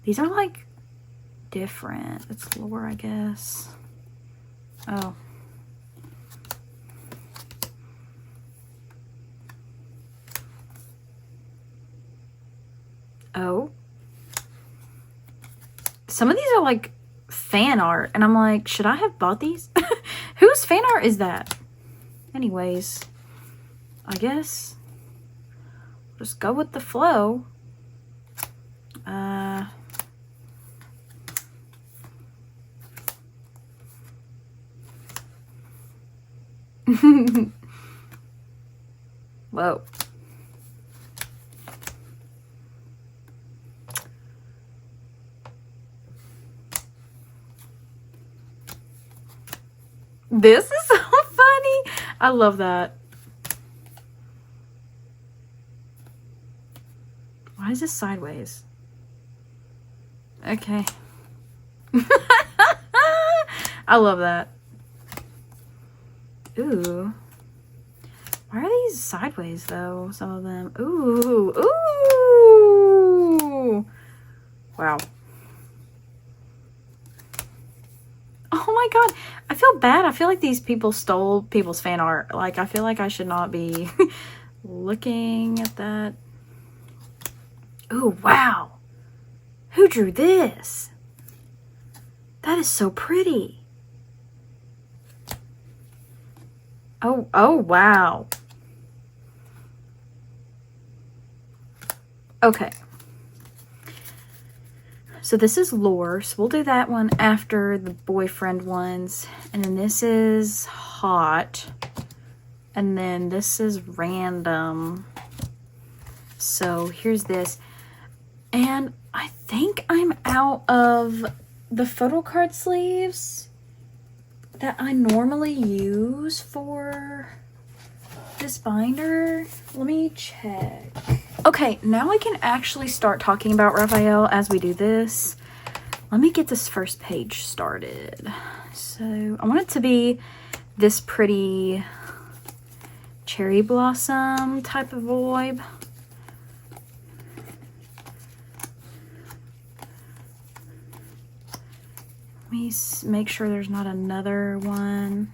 These are, like, different. It's lore, I guess. Oh. Oh. Some of these are, like, fan art, and I'm like, should I have bought these? Whose fan art is that? Anyways, I guess just go with the flow. Whoa. This is so funny. I love that. Why is this sideways? Okay. I love that. Ooh. Why are these sideways though? Some of them. Ooh. Ooh. Wow. Oh my god. I feel bad. I feel like these people stole people's fan art. Like, I feel like I should not be looking at that. Ooh, wow. Who drew this? That is so pretty. Oh, wow. Okay. So this is lore. So we'll do that one after the boyfriend ones. And then this is hot. And then this is random. So here's this. And I think I'm out of the photo card sleeves that I normally use for this binder. Let me check. Okay, now I can actually start talking about Raphael as we do this. Let me get this first page started. So I want it to be this pretty cherry blossom type of vibe. Let me make sure there's not another one.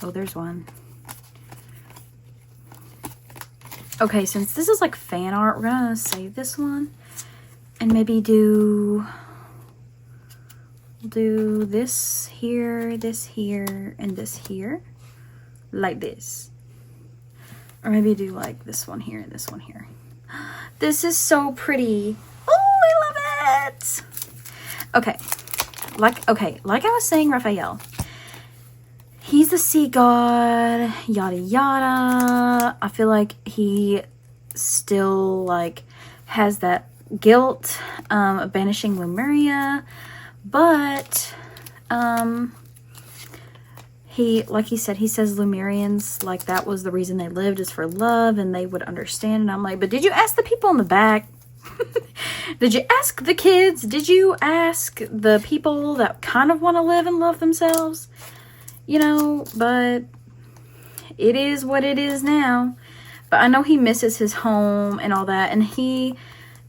Oh, there's one. Okay, since this is like fan art, we're gonna save this one and maybe we'll do this here, and this here, like this. Or maybe do like this one here and this one here. This is so pretty. Oh, I love it. Okay, like I was saying, Raphael. He's the sea god, yada yada. I feel like he still like has that guilt of banishing Lemuria, but he, like he said, he says Lemurians, like that was the reason they lived, is for love, and they would understand. And I'm like, but did you ask the people in the back? Did you ask the kids? Did you ask the people that kind of want to live and love themselves? You know, but it is what it is now. But I know he misses his home and all that. And he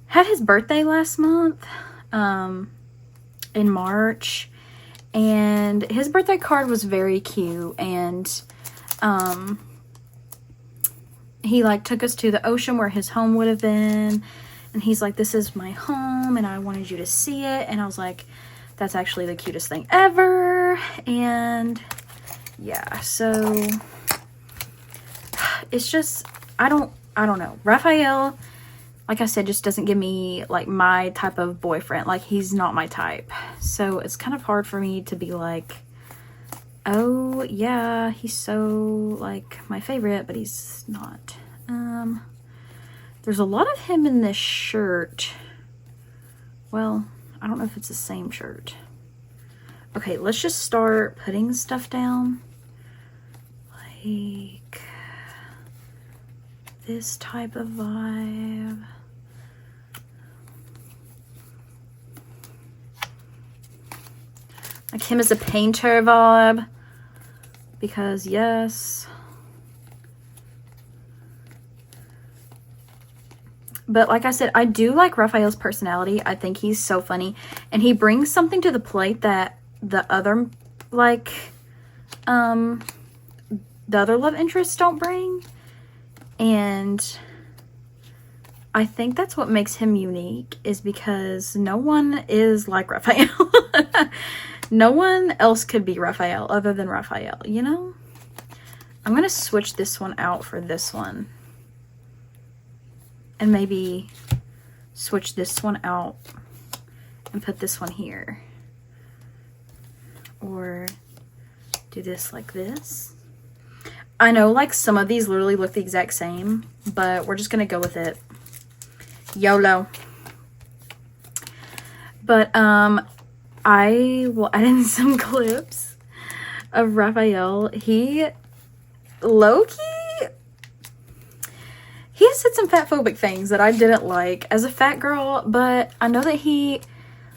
had his birthday last month, in March. And his birthday card was very cute. And he like took us to the ocean where his home would have been. And he's like, this is my home and I wanted you to see it. And I was like, that's actually the cutest thing ever. And yeah, so it's just, I don't know. Raphael, like I said, just doesn't give me like my type of boyfriend. Like, he's not my type. So it's kind of hard for me to be like, oh yeah, he's so like my favorite, but he's not. There's a lot of him in this shirt. Well, I don't know if it's the same shirt. Okay, let's just start putting stuff down. Like this type of vibe. Like him as a painter vibe. Because yes. But like I said, I do like Raphael's personality. I think he's so funny. And he brings something to the plate that the other, like, the other love interests don't bring. And I think that's what makes him unique, is because no one is like Raphael. No one else could be Raphael other than Raphael, you know? I'm going to switch this one out for this one. And maybe switch this one out and put this one here. Or do this like this. I know like some of these literally look the exact same, but we're just going to go with it. YOLO. But I will add in some clips of Raphael. He low-key, he has said some fat-phobic things that I didn't like as a fat girl, but I know that he,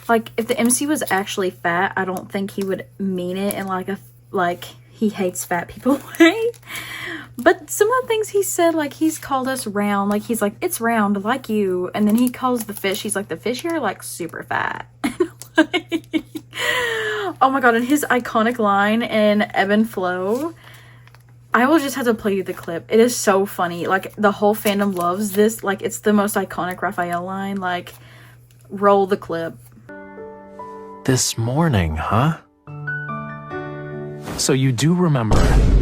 like, if the MC was actually fat, I don't think he would mean it in like a, like, he hates fat people way. But some of the things he said, like, he's called us round, like, he's like, it's round like you, and then he calls the fish, he's like, the fish here are like super fat. Oh my god, and his iconic line in Ebb and Flow, I will just have to play you the clip. It is so funny. Like, the whole fandom loves this. Like, it's the most iconic Raphael line. Like, roll the clip. This morning, huh? So you do remember.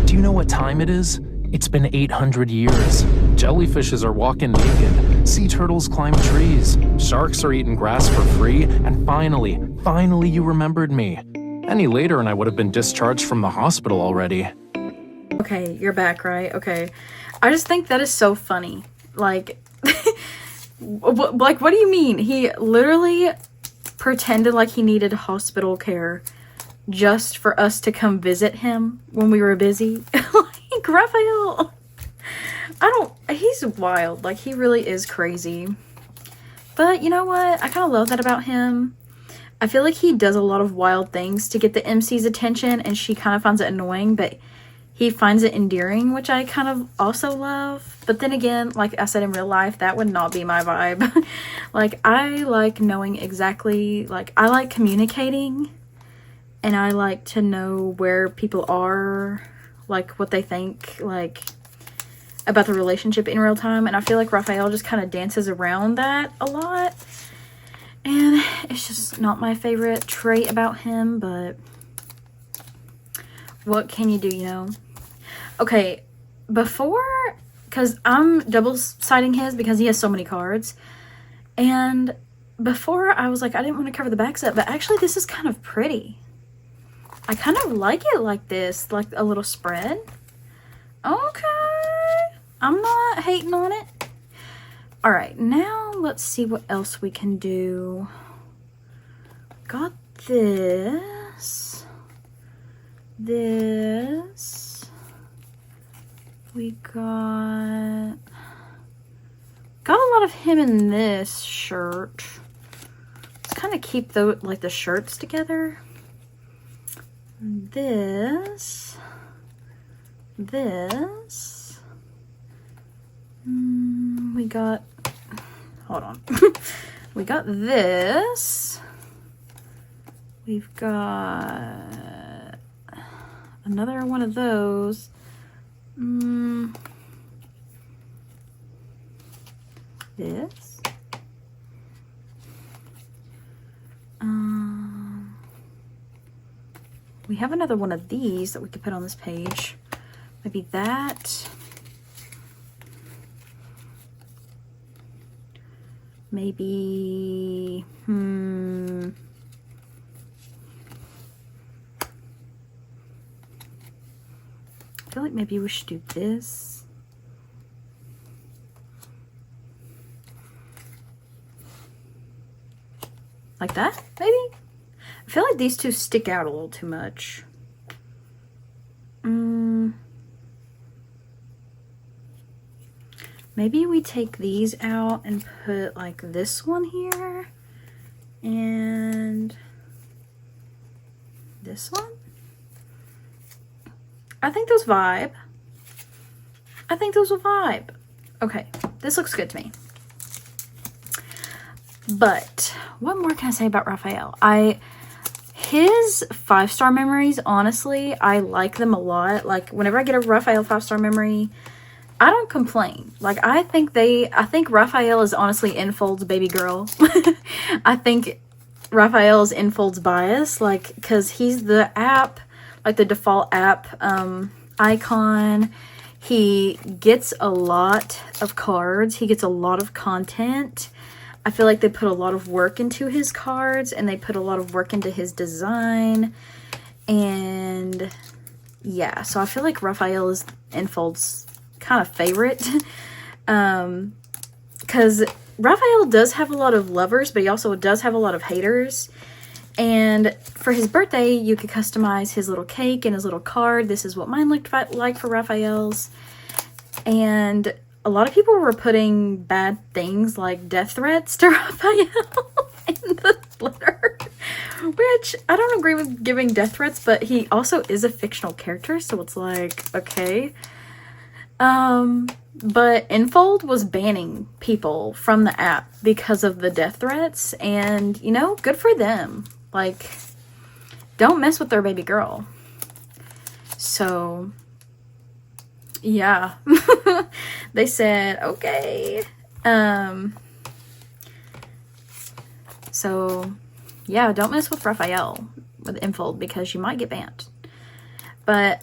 Do you know what time it is? It's been 800 years. Jellyfishes are walking naked. Sea turtles climb trees. Sharks are eating grass for free. And finally you remembered me. Any later and I would have been discharged from the hospital already. Okay, you're back, right? Okay. I just think that is so funny. Like, like, what do you mean? He literally pretended like he needed hospital care just for us to come visit him when we were busy. Like, Raphael, he's wild. Like, he really is crazy. But you know what? I kind of love that about him. I feel like he does a lot of wild things to get the MC's attention, and she kind of finds it annoying, but he finds it endearing, which I kind of also love. But then again, like I said, in real life, that would not be my vibe. Like, I like knowing exactly, like, I like communicating, and I like to know where people are, like, what they think, like, about the relationship in real time. And I feel like Raphael just kind of dances around that a lot. And it's just not my favorite trait about him, but what can you do, you know? Okay, before, because I'm double-siding his because he has so many cards. And before, I was like, I didn't want to cover the backs up, but actually this is kind of pretty. I kind of like it like this, like a little spread. Okay, I'm not hating on it. All right, now let's see what else we can do. Got this. This. We got a lot of him in this shirt. Let's kind of keep the shirts together. This. got, hold on. We got this. We've got another one of those. This. We have another one of these that we could put on this page. Maybe that. Maybe, I feel like maybe we should do this. Like that, maybe? I feel like these two stick out a little too much. Maybe we take these out and put like this one here and this one. I think those vibe. I think those will vibe. Okay, this looks good to me. But what more can I say about Raphael? His 5-star memories, honestly, I like them a lot. Like whenever I get a Raphael 5-star memory, I don't complain. Like I think Raphael is honestly Enfold's baby girl. I think Raphael is Enfold's bias, like, because he's the app, like the default app icon. He gets a lot of cards. He gets a lot of content. I feel like they put a lot of work into his cards and they put a lot of work into his design. And yeah, so I feel like Raphael is Enfold's kind of favorite. Because Raphael does have a lot of lovers, but he also does have a lot of haters. And for his birthday, you could customize his little cake and his little card. This is what mine looked like for Raphael's. And a lot of people were putting bad things like death threats to Raphael in the letter, which I don't agree with giving death threats, but he also is a fictional character, so it's like, okay. But Enfold was banning people from the app because of the death threats, and, you know, good for them. Like, don't mess with their baby girl. So, yeah. They said, okay. So, yeah, don't mess with Raphael with Enfold because you might get banned. But,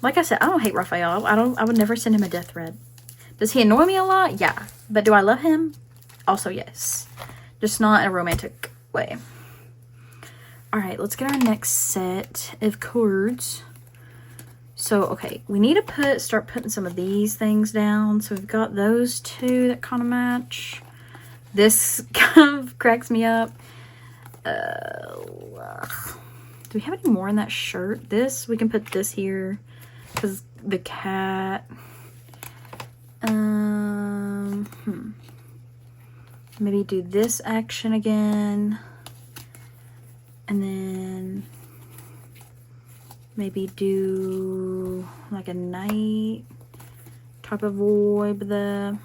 like I said, I don't hate Raphael. I would never send him a death threat. Does he annoy me a lot? Yeah. But do I love him? Also, yes. Just not in a romantic way. Alright, let's get our next set of cards. So, okay, we need to start putting some of these things down. So we've got those two that kind of match. This kind of cracks me up. Do we have any more in that shirt? This, we can put this here. Because the cat. Maybe do this action again. And then maybe do like a night type of vibe.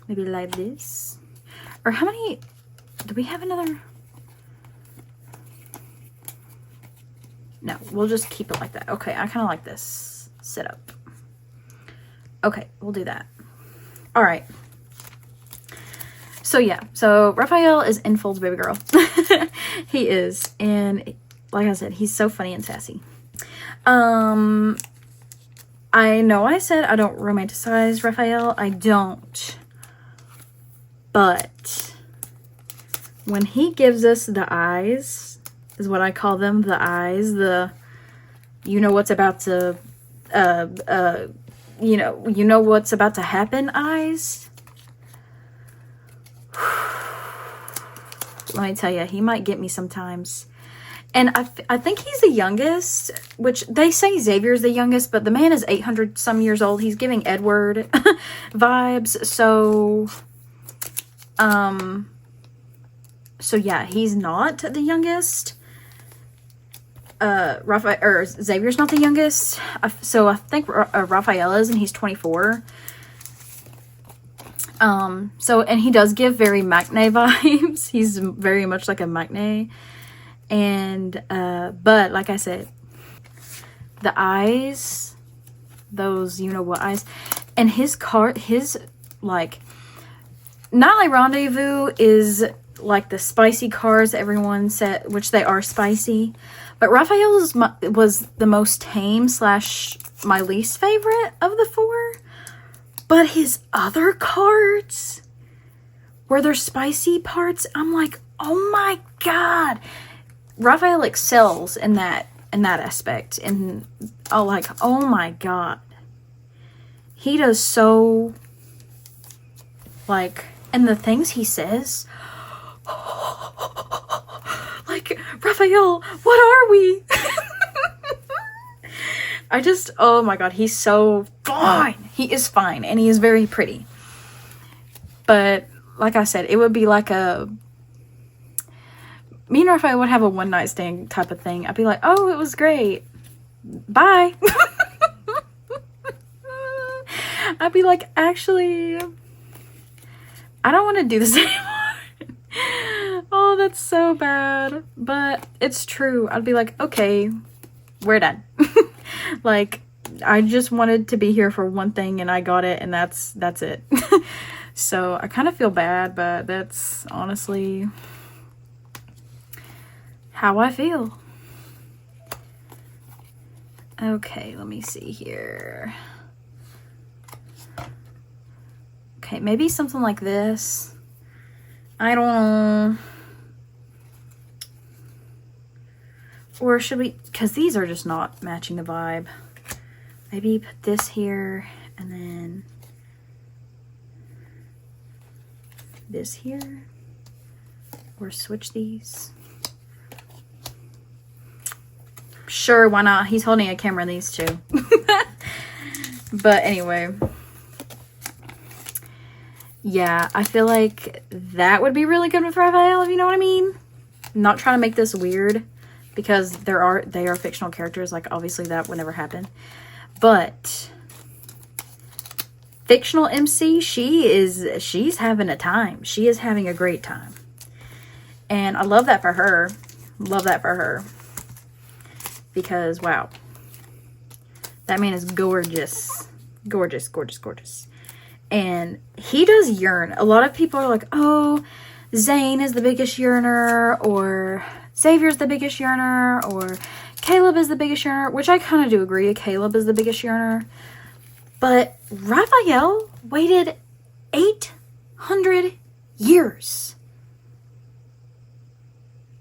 Maybe like this. Or how many? Do we have another? No, we'll just keep it like that. Okay, I kind of like this setup. Okay, we'll do that. All right. So yeah, so Raphael is Enfold's baby girl. He is, and like I said, he's so funny and sassy. I know I said I don't romanticize Raphael. I don't. But when he gives us the eyes, is what I call them, the eyes, the you know what's about to you know what's about to happen eyes. Let me tell you, he might get me sometimes. And I think he's the youngest, which they say Xavier's the youngest, but the man is 800 some years old. He's giving Edward vibes. So yeah, he's not the youngest. Raphael or Xavier's not the youngest. So I think Raphael is, and he's 24. So, and he does give very Magne vibes. He's very much like a Magne. And, but like I said, the eyes, those, you know what eyes, and his like, Nightly Rendezvous is like the spicy cars everyone said, which they are spicy. But Raphael's was the most tame / my least favorite of the 4. But his other cards, where there's spicy parts, I'm like, oh my god. Raphael excels in that aspect. And oh my god. He does so, like, and the things he says, like, Raphael, what are we? Oh my god, he's so fine. He is fine, and he is very pretty. But, like I said, it would be like me and Raphael would have a one night stand type of thing. I'd be like, oh, it was great. Bye. I'd be like, actually, I don't want to do this anymore. Oh, that's so bad. But it's true. I'd be like, okay, we're done. Like, I just wanted to be here for one thing and I got it, and that's it. So I kind of feel bad, but that's honestly how I feel. Okay, let me see here. Okay, maybe something like this. I don't know. Or should we, because these are just not matching the vibe. Maybe put this here and then this here. Or switch these. Sure, why not? He's holding a camera in these two. But anyway. Yeah, I feel like that would be really good with Raphael, if you know what I mean. I'm not trying to make this weird, because they are fictional characters. Like, obviously that would never happen. But fictional MC, she's having a time. She is having a great time. And I love that for her. Love that for her. Because, wow. That man is gorgeous. Gorgeous, gorgeous, gorgeous. And he does yearn. A lot of people are like, oh, Zane is the biggest yearner, or Xavier's the biggest yearner, or Caleb is the biggest yearner, which I kind of do agree. Caleb is the biggest yearner. But Raphael waited 800 years.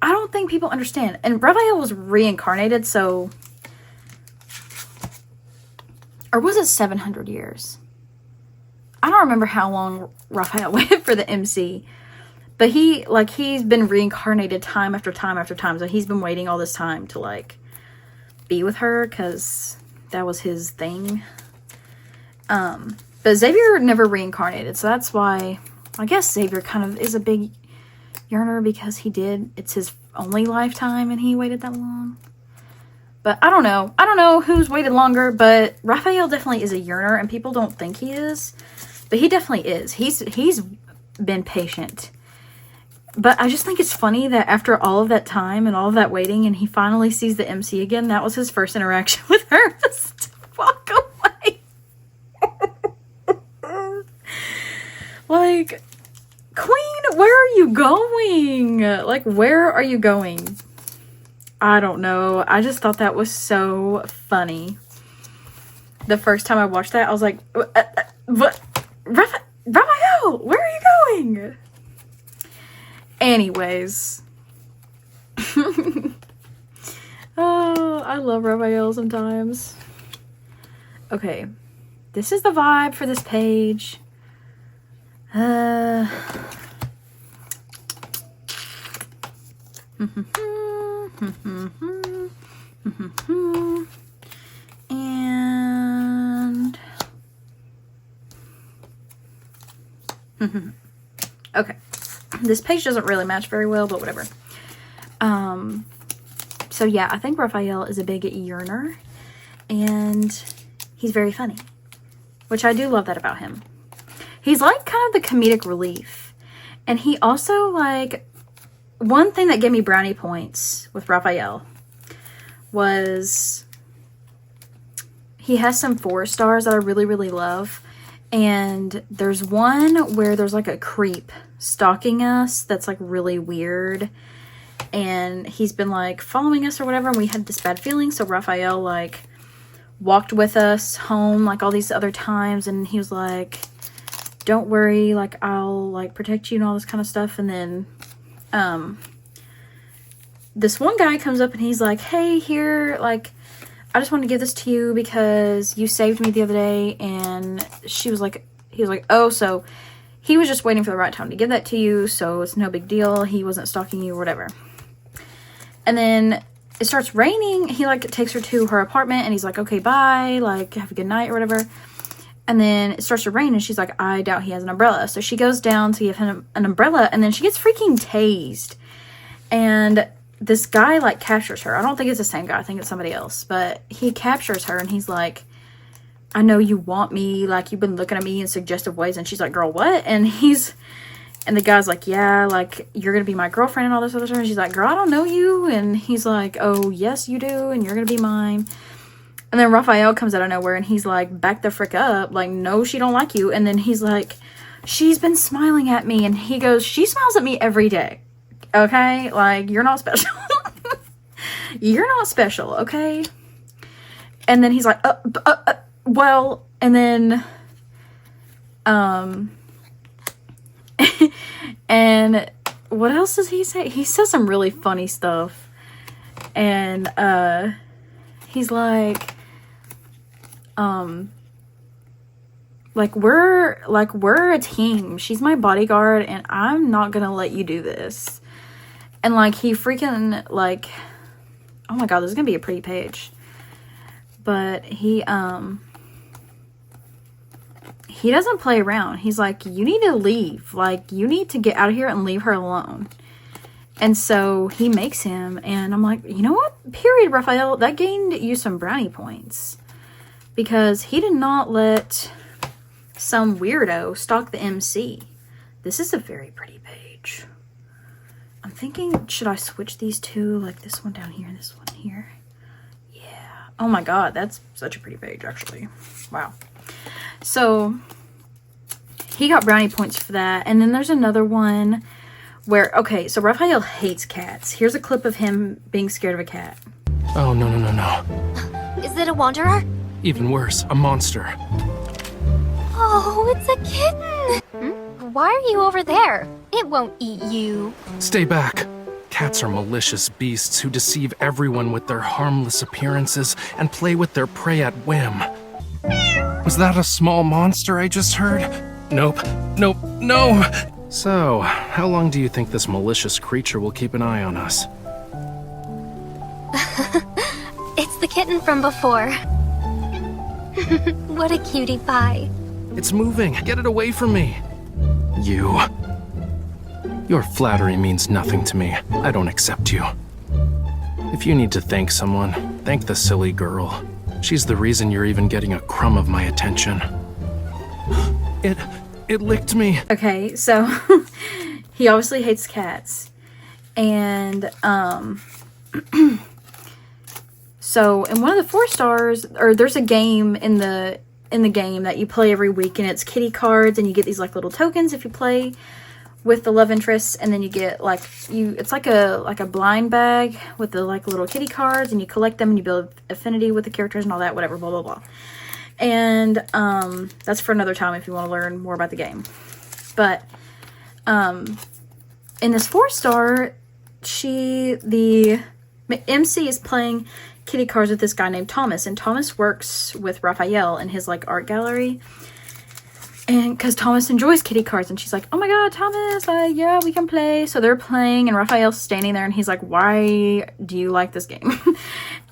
I don't think people understand. And Raphael was reincarnated, so... Or was it 700 years? I don't remember how long Raphael waited for the MC. But he's been reincarnated time after time after time. So he's been waiting all this time to, like, be with her, because that was his thing. But Xavier never reincarnated. So that's why, I guess Xavier kind of is a big yearner, because it's his only lifetime and he waited that long. But I don't know. I don't know who's waited longer, but Raphael definitely is a yearner, and people don't think he is. But he definitely is. He's been patient. But I just think it's funny that after all of that time and all of that waiting, and he finally sees the MC again, that was his first interaction with her. Was to walk away. Like, Queen, where are you going? Like, where are you going? I don't know. I just thought that was so funny. The first time I watched that, I was like, what? Raphael, where are you going? Anyways. Oh, I love Raphael sometimes. Okay. This is the vibe for this page. And okay, this page doesn't really match very well, but whatever. So yeah, I think Raphael is a big yearner, and he's very funny, which I do love that about him. He's like kind of the comedic relief. And he also, like, one thing that gave me brownie points with Raphael was he has some 4-stars that I really, really love. And there's one where there's like a creep stalking us that's like really weird. And he's been like following us or whatever. And we had this bad feeling. So Raphael like walked with us home like all these other times. And he was like, don't worry, like I'll like protect you and all this kind of stuff. And then this one guy comes up and he's like, hey, here, like, I just want to give this to you because you saved me the other day. And he was like, oh, so he was just waiting for the right time to give that to you. So it's no big deal. He wasn't stalking you or whatever. And then it starts raining. He like takes her to her apartment and he's like, okay, bye. Like, have a good night or whatever. And then it starts to rain and she's like, I doubt he has an umbrella. So she goes down to give him an umbrella and then she gets freaking tased. And this guy like captures her. I don't think it's the same guy. I think it's somebody else. But he captures her and he's like, I know you want me. Like, you've been looking at me in suggestive ways. And she's like, girl, what? And the guy's like, yeah, like, you're going to be my girlfriend and all this other stuff. And she's like, girl, I don't know you. And he's like, oh, yes, you do. And you're going to be mine. And then Raphael comes out of nowhere and he's like, back the frick up. Like, no, she don't like you. And then he's like, she's been smiling at me. And he goes, she smiles at me every day. Okay? Like, you're not special. You're not special, okay? And then he's like, well, and then, and what else does he say? He says some really funny stuff. And, he's like, we're a team. She's my bodyguard and I'm not gonna let you do this. And like he freaking like, oh my god, this is gonna be a pretty page. But he doesn't play around. He's like, you need to leave. Like, you need to get out of here and leave her alone. And so he makes him, and I'm like, you know what? Period, Raphael. That gained you some brownie points. Because he did not let some weirdo stalk the MC. This is a very pretty page. I'm thinking, should I switch these two? Like this one down here and this one here? Yeah. Oh my god, that's such a pretty page, actually. Wow. So, he got brownie points for that. And then there's another one where, okay, so Raphael hates cats. Here's a clip of him being scared of a cat. Oh, no. Is it a wanderer? Even worse, a monster. Oh, it's a kitten! Why are you over there? It won't eat you. Stay back. Cats are malicious beasts who deceive everyone with their harmless appearances and play with their prey at whim. Was that a small monster I just heard? Nope, no! So, how long do you think this malicious creature will keep an eye on us? It's the kitten from before. What a cutie pie. It's moving. Get it away from me. Your flattery means nothing to me. I don't accept you. If you need to thank someone, thank the silly girl. She's the reason you're even getting a crumb of my attention. It licked me. Okay, so he obviously hates cats. And so in one of the 4-stars, or there's a game in the game that you play every week, and it's kitty cards, and you get these like little tokens if you play with the love interests, and then you get like it's like a blind bag with the like little kitty cards, and you collect them and you build affinity with the characters and all that, whatever, blah blah blah. And that's for another time if you want to learn more about the game. But in this 4-star, the MC is playing kitty cards with this guy named Thomas, and Thomas works with Raphael in his like art gallery. And because Thomas enjoys kitty cards, and she's like, oh my god, Thomas, yeah, we can play. So they're playing, and Raphael's standing there, and he's like, why do you like this game?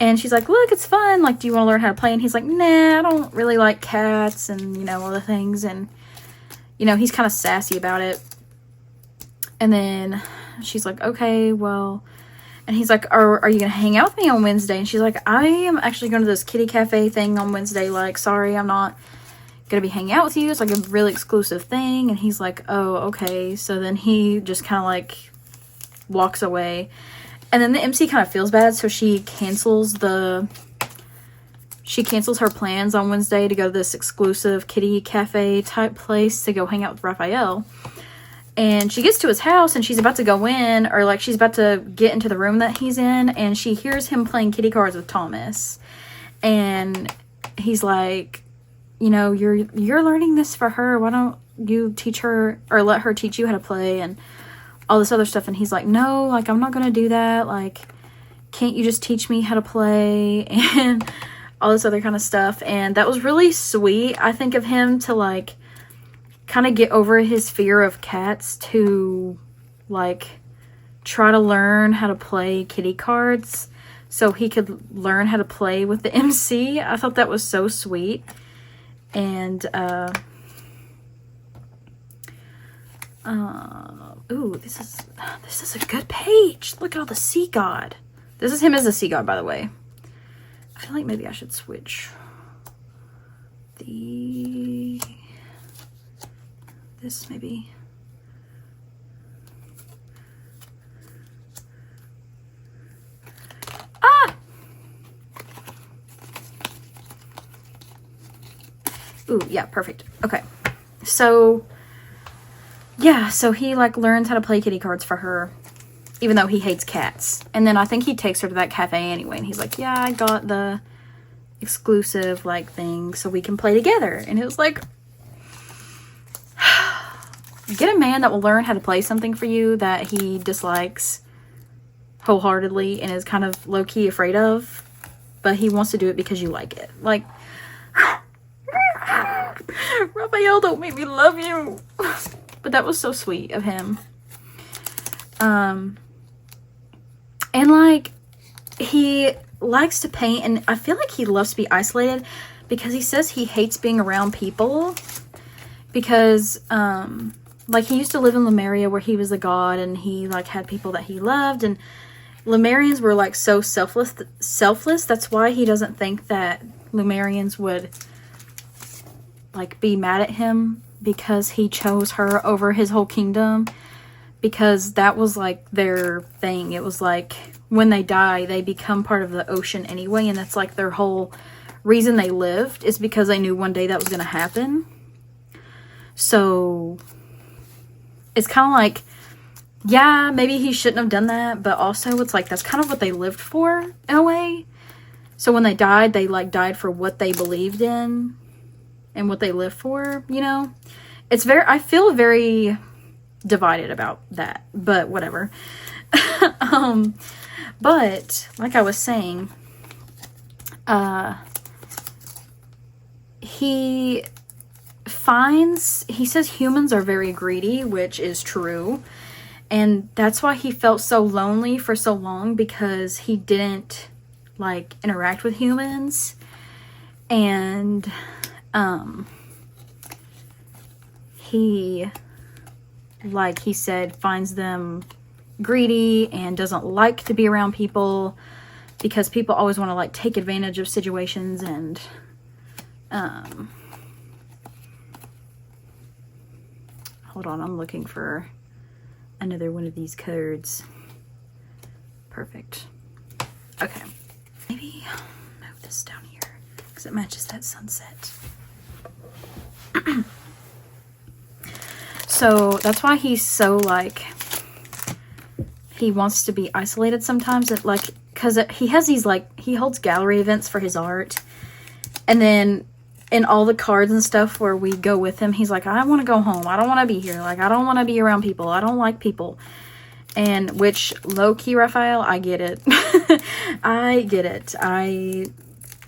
And she's like, look, it's fun. Like, do you want to learn how to play? And he's like, nah, I don't really like cats and, you know, all the things. And, you know, he's kind of sassy about it. And then she's like, okay, well. And he's like, are you going to hang out with me on Wednesday? And she's like, I am actually going to this kitty cafe thing on Wednesday. Like, sorry, I'm not gonna be hanging out with you. It's like a really exclusive thing. And he's like, oh, okay. So then he just kind of like walks away. And then the MC kind of feels bad, so she cancels her plans on Wednesday to go to this exclusive kitty cafe type place to go hang out with Raphael. And she gets to his house and she's about to go in, or like she's about to get into the room that he's in, and she hears him playing kitty cards with Thomas. And he's like, you know, you're learning this for her. Why don't you teach her, or let her teach you how to play, and all this other stuff. And he's like, no, like, I'm not gonna do that. Like, can't you just teach me how to play, and all this other kind of stuff. And that was really sweet, I think, of him to like kind of get over his fear of cats, to like try to learn how to play kitty cards so he could learn how to play with the MC. I thought that was so sweet. And ooh, this is a good page. Look at all the sea god. This is him as a sea god, by the way. I feel like maybe I should switch this maybe. Ah! Ooh, yeah, perfect. Okay. So, yeah, so he like learns how to play kitty cards for her, even though he hates cats. And then I think he takes her to that cafe anyway, and he's like, yeah, I got the exclusive like thing so we can play together. And it was like, get a man that will learn how to play something for you that he dislikes wholeheartedly and is kind of low-key afraid of, but he wants to do it because you like it. Like, Raphael, don't make me love you. But that was so sweet of him. And like, he likes to paint, and I feel like he loves to be isolated because he says he hates being around people because like he used to live in Lemuria where he was a god, and he like had people that he loved, and Lemurians were like so selfless. That's why he doesn't think that Lemurians would like be mad at him because he chose her over his whole kingdom, because that was like their thing. It was like when they die, they become part of the ocean anyway, and that's like their whole reason they lived, is because they knew one day that was going to happen. So it's kind of like, yeah, maybe he shouldn't have done that, but also it's like that's kind of what they lived for in a way. So when they died, they like died for what they believed in and what they lived for, you know? It's very, I feel very divided about that, but whatever. But like I was saying, he says humans are very greedy, which is true. And that's why he felt so lonely for so long, because he didn't like interact with humans. And he, like he said, finds them greedy and doesn't like to be around people because people always want to like take advantage of situations. And hold on, I'm looking for another one of these cards. Perfect. Okay, maybe move this down here because it matches that sunset. So that's why he's so like, he wants to be isolated sometimes. It like, because he has these like, he holds gallery events for his art, and then in all the cards and stuff where we go with him, he's like, I want to go home. I don't want to be here. Like, I don't want to be around people. I don't like people. And which, low-key, Raphael, I get it. I get it. I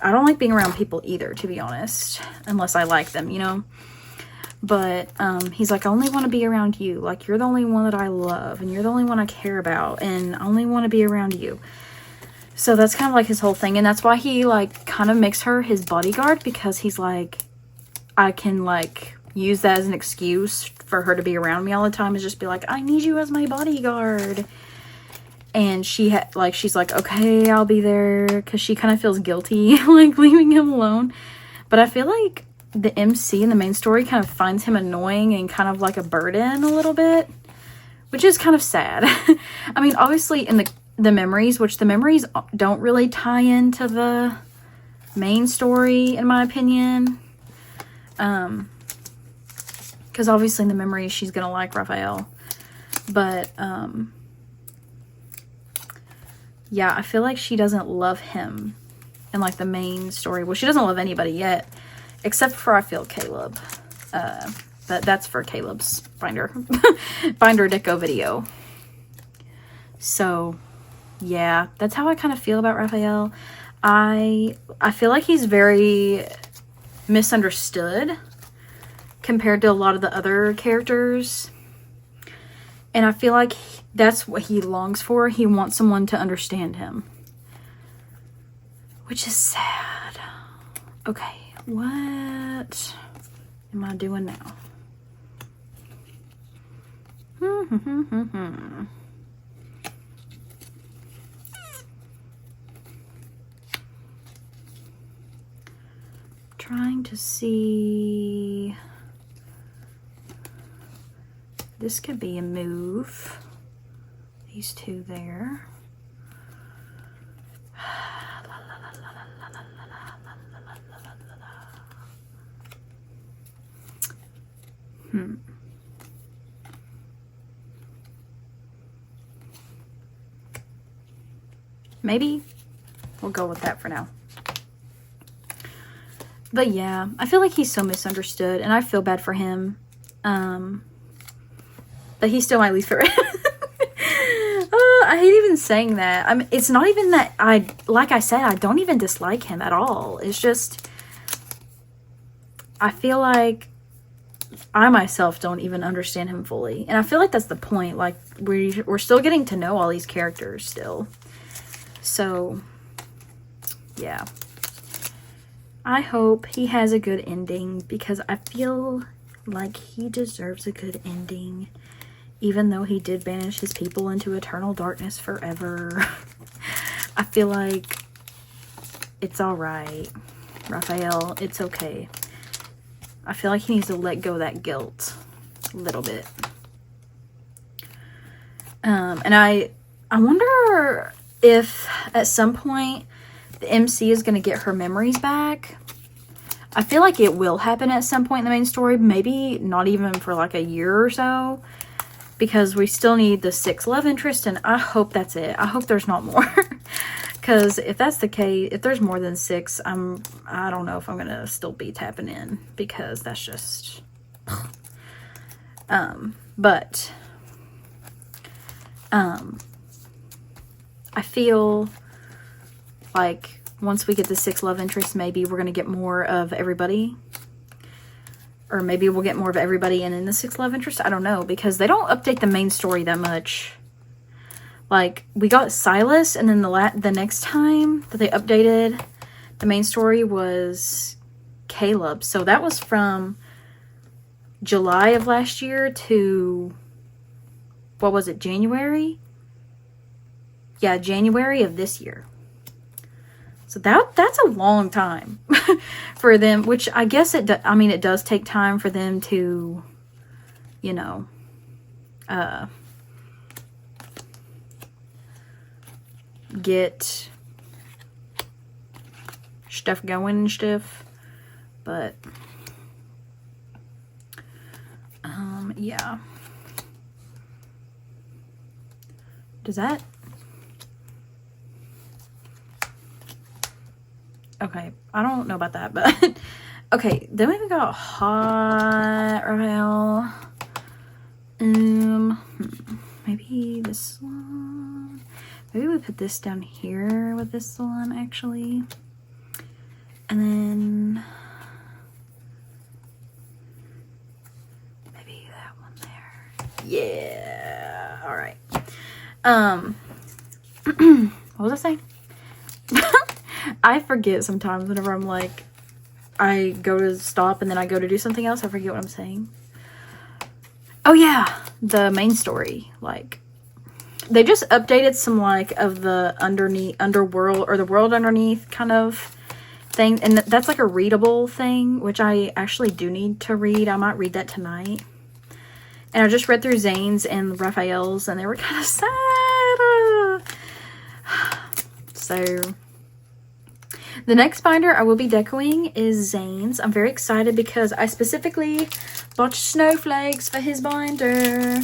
don't like being around people either, to be honest, unless I like them, you know? But he's like, I only want to be around you. Like, you're the only one that I love, and you're the only one I care about, and I only want to be around you. So that's kind of like his whole thing. And that's why he like kind of makes her his bodyguard, because he's like, I can like use that as an excuse for her to be around me all the time, is just be like, I need you as my bodyguard. And she's like, okay, I'll be there, because she kind of feels guilty like leaving him alone. But I feel like the MC in the main story kind of finds him annoying and kind of like a burden a little bit, which is kind of sad. I mean, obviously in the memories, which the memories don't really tie into the main story, in my opinion. Because obviously in the memories, she's going to like Raphael. But, yeah, I feel like she doesn't love him in, like, the main story. Well, she doesn't love anybody yet, except for, I feel, Caleb. But that's for Caleb's binder deco video. So, yeah, that's how I kind of feel about Raphael. I feel like he's very misunderstood compared to a lot of the other characters. And I feel like that's what he longs for. He wants someone to understand him. Which is sad. Okay, what am I doing now? Trying to see... This could be a move. These two there. Maybe we'll go with that for now. But yeah, I feel like he's so misunderstood and I feel bad for him. But he's still my least favorite. I hate even saying that. I mean, it's not even that like I said, I don't even dislike him at all. It's just, I feel like I myself don't even understand him fully. And I feel like that's the point. Like, we're still getting to know all these characters still. So, yeah. I hope he has a good ending because I feel like he deserves a good ending. Even though he did banish his people into eternal darkness forever. I feel like it's alright. Raphael, it's okay. I feel like he needs to let go of that guilt a little bit. And I wonder if at some point the MC is going to get her memories back. I feel like it will happen at some point in the main story. Maybe not even for like a year or so. Because we still need the 6 love interest, and I hope that's it. I hope there's not more. Because if that's the case, if there's more than 6, I don't know if I'm going to still be tapping in. Because that's just... But... I feel like once we get the 6 love interests, maybe we're going to get more of everybody. Or maybe we'll get more of everybody in the 6 love interest. I don't know. Because they don't update the main story that much. Like, we got Silas. And then the next time that they updated the main story was Caleb. So that was from July of last year to... What was it? January? Yeah, January of this year. So that's a long time for them, which I guess it does take time for them to, you know, get stuff going and stuff. But, yeah. Does that... Okay, I don't know about that, but... Okay, then we got hot Raphael. Maybe this one. Maybe we put this down here with this one, actually. And then... Maybe that one there. Yeah, alright. What was I saying? I forget sometimes whenever I'm like, I go to stop and then I go to do something else. I forget what I'm saying. Oh yeah, the main story. Like, they just updated some like of the underworld or the world underneath kind of thing, and that's like a readable thing, which I actually do need to read. I might read that tonight. And I just read through Zane's and Raphael's, and they were kind of sad. So the next binder I will be decoing is Zane's. I'm very excited because I specifically bought snowflakes for his binder.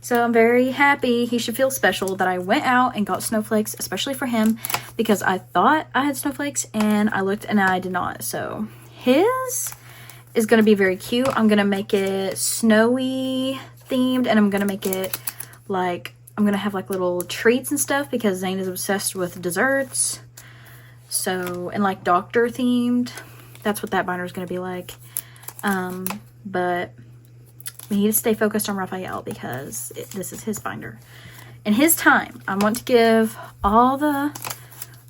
So I'm very happy. He should feel special that I went out and got snowflakes, especially for him, because I thought I had snowflakes and I looked and I did not. So his is going to be very cute. I'm going to make it snowy themed, and I'm going to make it like, I'm going to have like little treats and stuff because Zane is obsessed with desserts. So, and like doctor themed. That's what that binder is going to be like. But we need to stay focused on Raphael because this is his binder. In his time, I want to give all the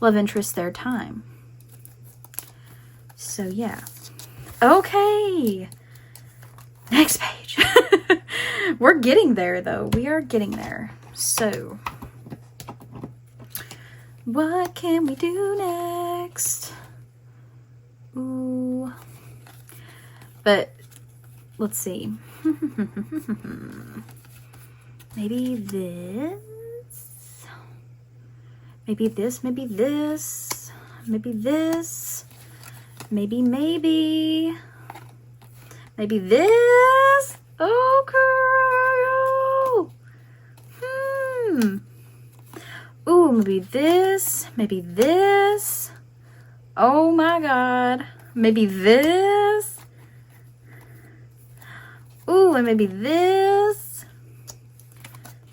love interests their time. So yeah. Okay. Next page. We're getting there though. We are getting there. So what can we do next? Ooh. But let's see. Maybe this. Maybe this. Maybe this. Maybe this. Maybe this. Okay. Ooh, maybe this. Maybe this. Oh my God. Maybe this. Ooh, and maybe this.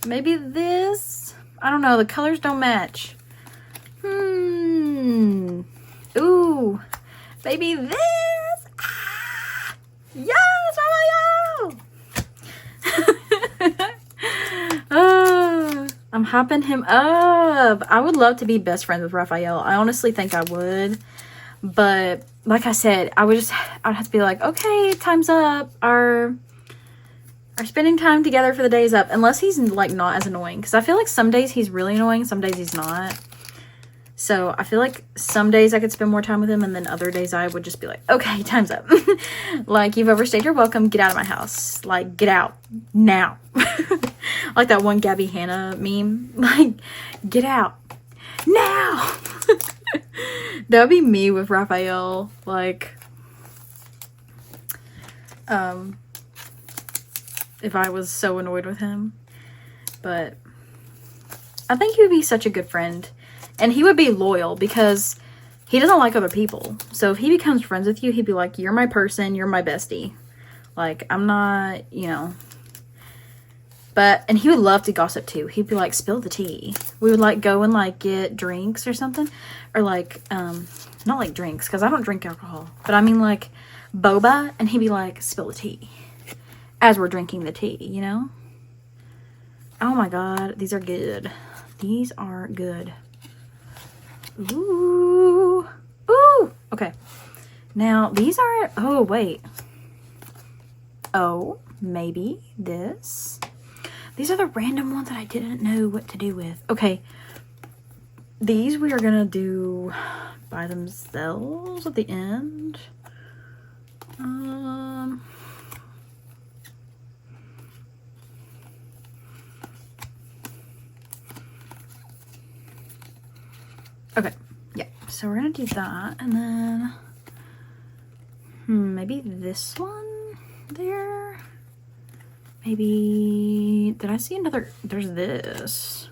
Maybe this. I don't know. The colors don't match. Ooh. Maybe this. Ah! Yes, Raphael! I'm hyping him up. I would love to be best friends with Raphael. I honestly think I would. But like I said, I'd have to be like, okay, time's up. Our spending time together for the day is up. Unless he's like not as annoying. Because I feel like some days he's really annoying. Some days he's not. So I feel like some days I could spend more time with him. And then other days I would just be like, okay, time's up. Like, you've overstayed your welcome. Get out of my house. Like, get out now. Like that one Gabby Hanna meme. Like, get out now. That would be me with Raphael. Like, if I was so annoyed with him. But I think he would be such a good friend. And he would be loyal because he doesn't like other people. So if he becomes friends with you, he'd be like, you're my person, you're my bestie. Like, I'm not, you know. But, and he would love to gossip too. He'd be like, spill the tea. We would like go and like get drinks or something. Or like, not like drinks, because I don't drink alcohol. But I mean like boba. And he'd be like, spill the tea. As we're drinking the tea, you know? Oh my God, these are good. These are good. Ooh. Ooh. Okay. Now, these are... Oh, wait. Oh, maybe this. These are the random ones that I didn't know what to do with. Okay. These we are going to do by themselves at the end. Okay, yeah, so we're gonna do that, and then, maybe this one there, maybe, did I see another, there's this,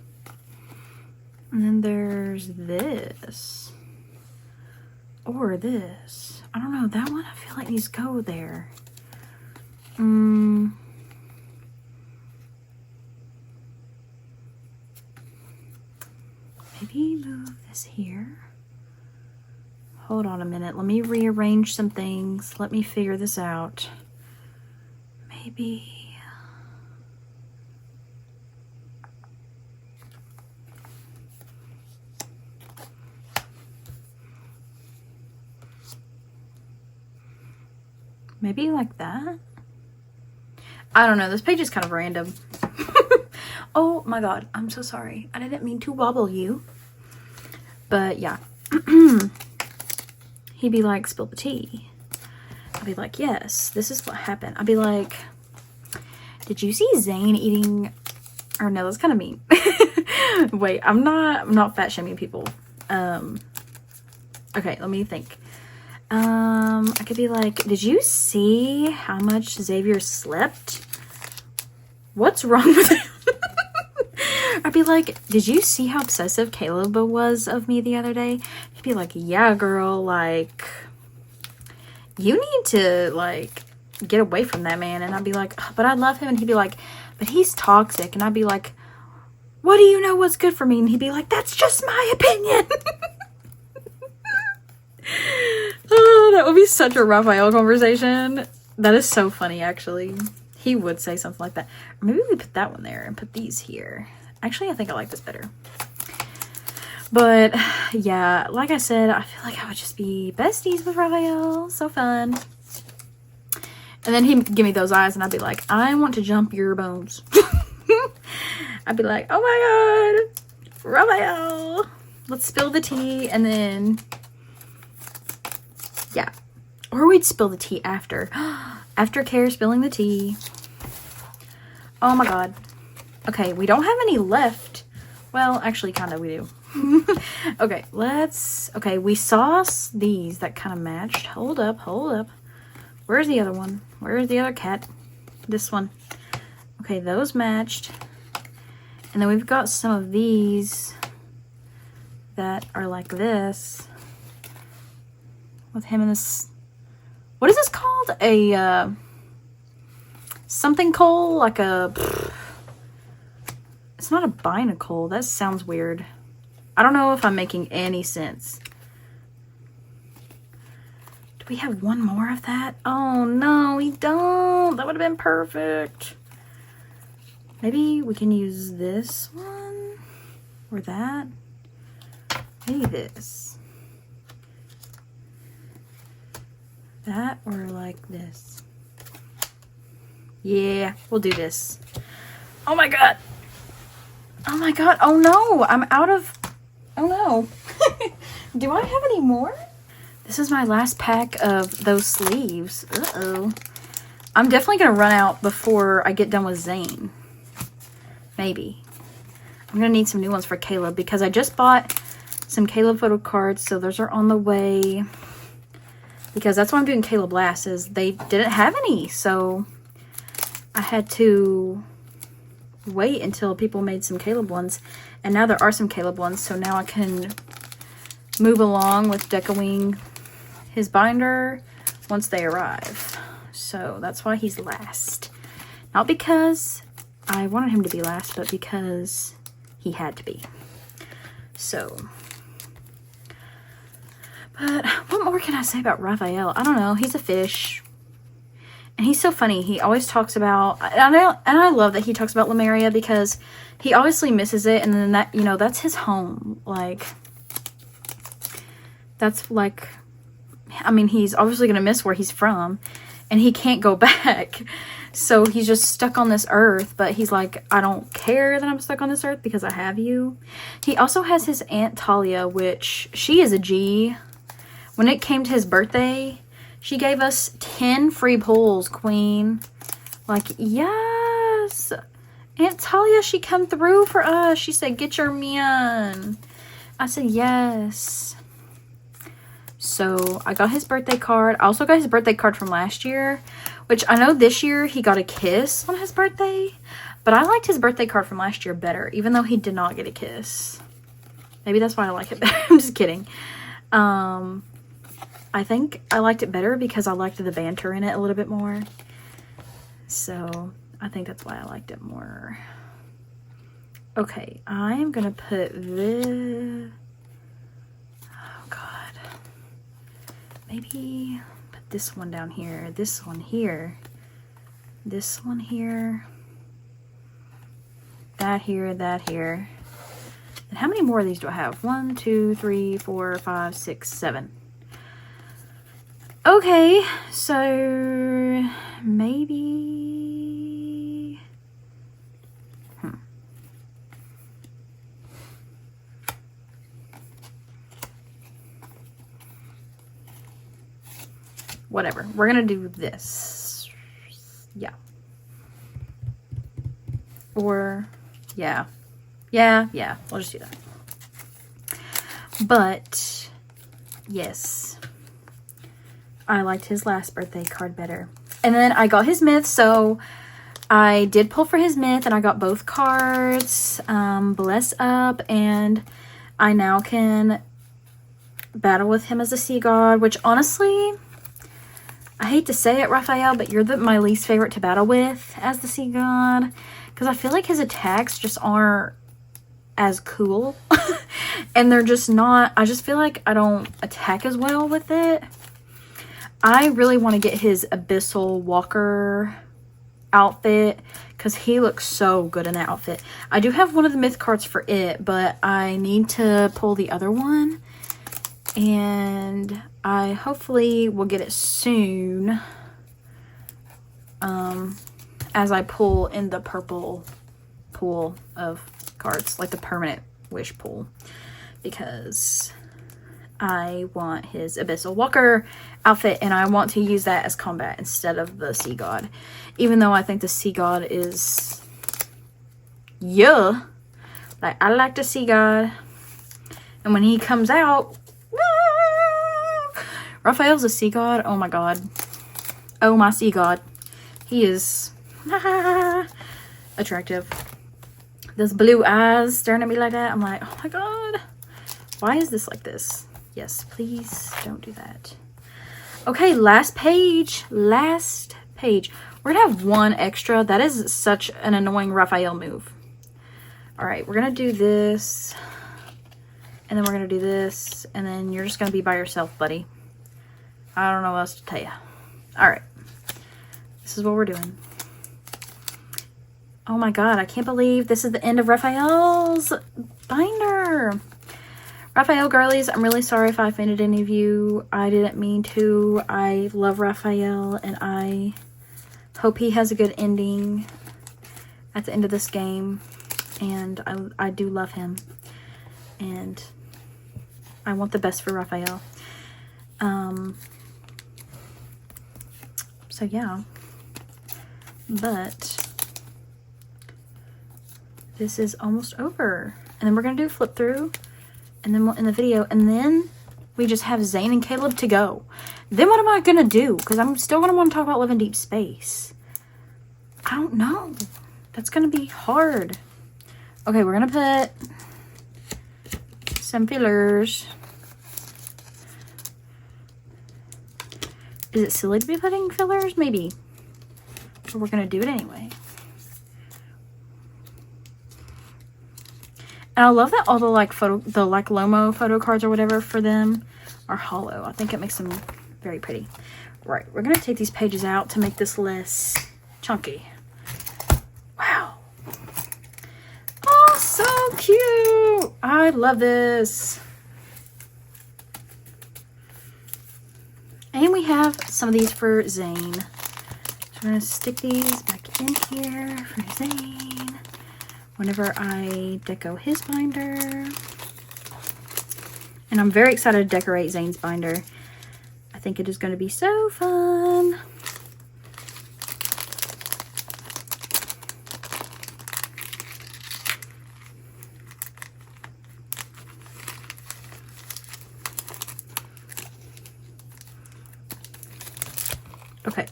and then there's this, or this, I don't know, that one I feel like needs to go there, maybe move this here. Hold on a minute. Let me rearrange some things. Let me figure this out. Maybe... maybe like that? I don't know. This page is kind of random. Oh my God. I'm so sorry. I didn't mean to wobble you. But yeah. he'd be like, spill the tea. I'd be like, yes, this is what happened. I'd be like, did you see Zane eating, or no, that's kind of mean. Wait, I'm not fat shaming people. Okay, let me think. I could be like, did you see how much Xavier slept? What's wrong with him? I'd be like, did you see how obsessive Caleb was of me the other day? He'd be like, yeah, girl, like, you need to, like, get away from that man. And I'd be like, but I love him. And he'd be like, but he's toxic. And I'd be like, what do you know what's good for me? And he'd be like, that's just my opinion. Oh, that would be such a Raphael conversation. That is so funny, actually. He would say something like that. Or maybe we put that one there and put these here. Actually, I think I like this better. But, yeah, like I said, I feel like I would just be besties with Raphael. So fun. And then he'd give me those eyes, and I'd be like, I want to jump your bones. I'd be like, oh my god, Raphael. Let's spill the tea, and then, yeah. Or we'd spill the tea after. Aftercare spilling the tea. Oh my god. Okay, we don't have any left. Well, actually, kind of, we do. Okay, okay, we saw these that kind of matched. Hold up. Where's the other one? Where's the other cat? This one. Okay, those matched. And then we've got some of these that are like this. With him in this. What is this called? A, something coal? Like a... It's not a binacle. That sounds weird. I don't know if I'm making any sense. Do we have one more of that? Oh, no, we don't. That would have been perfect. Maybe we can use this one. Or that. Maybe this. That or like this. Yeah, we'll do this. Oh my god. Oh my god. Oh no. I'm out of... Oh no. Do I have any more? This is my last pack of those sleeves. Uh-oh. I'm definitely going to run out before I get done with Zane. Maybe. I'm going to need some new ones for Caleb because I just bought some Caleb photo cards. So those are on the way. Because that's why I'm doing Caleb last, is they didn't have any. So I had to wait until people made some Caleb ones. And now there are some Caleb ones. So now I can move along with decoing his binder once they arrive. So that's why he's last. Not because I wanted him to be last, but because he had to be. So... But what more can I say about Raphael? I don't know. He's a fish. And he's so funny. He always talks about... And I love that he talks about Lemuria because he obviously misses it. And then that, you know, that's his home. Like, that's like... I mean, he's obviously going to miss where he's from. And he can't go back. So he's just stuck on this earth. But he's like, I don't care that I'm stuck on this earth because I have you. He also has his Aunt Talia, which she is a G. When it came to his birthday, she gave us 10 free pulls, queen. Like, yes. Aunt Talia, she come through for us. She said, get your man. I said, yes. So, I got his birthday card. I also got his birthday card from last year. Which, I know this year he got a kiss on his birthday. But I liked his birthday card from last year better. Even though he did not get a kiss. Maybe that's why I like it better. I'm just kidding. I think I liked it better because I liked the banter in it a little bit more. So, I think that's why I liked it more. Okay, I'm going to put this... Oh, God. Maybe put this one down here, this one here, this one here, that here, that here. And how many more of these do I have? 1, 2, 3, 4, 5, 6, 7. Okay, so maybe... whatever. We're gonna do this. Yeah. Or, yeah. Yeah. We'll just do that. But, yes. I liked his last birthday card better. And then I got his myth, so I did pull for his myth, and I got both cards. Bless up, and I now can battle with him as a sea god, which honestly, I hate to say it, Raphael, but you're my least favorite to battle with as the sea god, because I feel like his attacks just aren't as cool. And they're just not, I just feel like I don't attack as well with it. I really want to get his Abyssal Walker outfit because he looks so good in that outfit. I do have one of the myth cards for it, but I need to pull the other one, and I hopefully will get it soon, as I pull in the purple pool of cards, like the permanent wish pool, because I want his Abyssal Walker outfit, and I want to use that as combat instead of the Sea God. Even though I think the Sea God is... yeah. Like, I like the Sea God. And when he comes out... Raphael's a Sea God. Oh my god. Oh my Sea God. He is... attractive. Those blue eyes staring at me like that. I'm like, oh my god. Why is this like this? Yes, please don't do that. Okay, last page. Last page. We're going to have one extra. That is such an annoying Raphael move. Alright, we're going to do this. And then we're going to do this. And then you're just going to be by yourself, buddy. I don't know what else to tell you. Alright. This is what we're doing. Oh my god, I can't believe this is the end of Raphael's binder. Raphael girlies, I'm really sorry if I offended any of you. I didn't mean to. I love Raphael, and I hope he has a good ending at the end of this game. And I do love him. And I want the best for Raphael. So yeah. But this is almost over. And then we're going to do a flip through. And then we'll end the video. And then we just have Zane and Caleb to go. Then what am I going to do? Because I'm still going to want to talk about Live in Deep Space. I don't know. That's going to be hard. Okay, we're going to put some fillers. Is it silly to be putting fillers? Maybe. But we're going to do it anyway. And I love that all the Lomo photo cards or whatever for them are hollow. I think it makes them very pretty. Right, we're going to take these pages out to make this less chunky. Wow. Oh, so cute. I love this. And we have some of these for Zane. So I'm going to stick these back in here for Zane whenever I deco his binder. And I'm very excited to decorate Zane's binder. I think it is going to be so fun. Okay.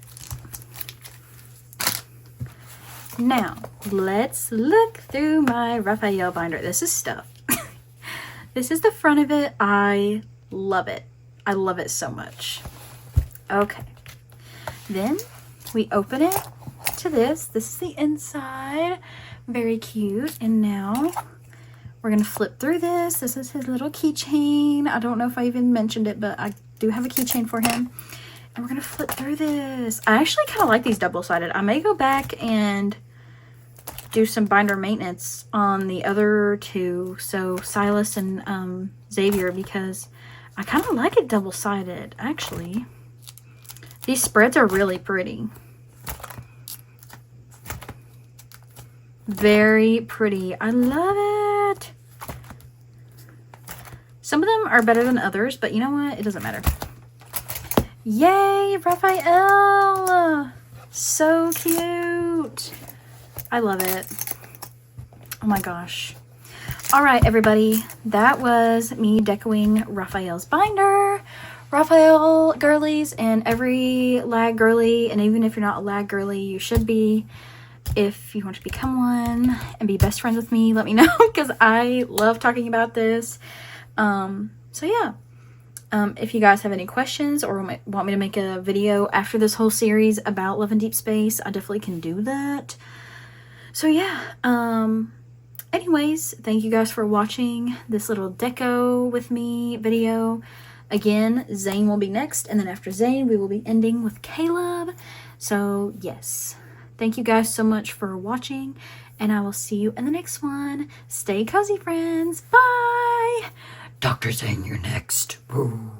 Now, let's look through my Raphael binder. This is stuff. This is the front of it. I love it. I love it so much. Okay. Then we open it to this. This is the inside. Very cute. And now we're going to flip through this. This is his little keychain. I don't know if I even mentioned it, but I do have a keychain for him. And we're going to flip through this. I actually kind of like these double-sided. I may go back and do some binder maintenance on the other two. So Silas and Xavier, because I kind of like it double-sided, actually. These spreads are really pretty. Very pretty. I love it. Some of them are better than others, but you know what? It doesn't matter. Yay, Raphael! So cute. I love it. Oh my gosh. All right, everybody. That was me decoing Raphael's binder. Raphael girlies and every lag girly, and even if you're not a lag girly, you should be. If you want to become one and be best friends with me, let me know, because I love talking about this. So yeah. If you guys have any questions or want me to make a video after this whole series about Love in Deep Space, I definitely can do that. So yeah, anyways, thank you guys for watching this little deco with me video. Again, Zane will be next, and then after Zane, we will be ending with Caleb. So yes, thank you guys so much for watching, and I will see you in the next one. Stay cozy, friends. Bye! Dr. Zane, you're next. Woo.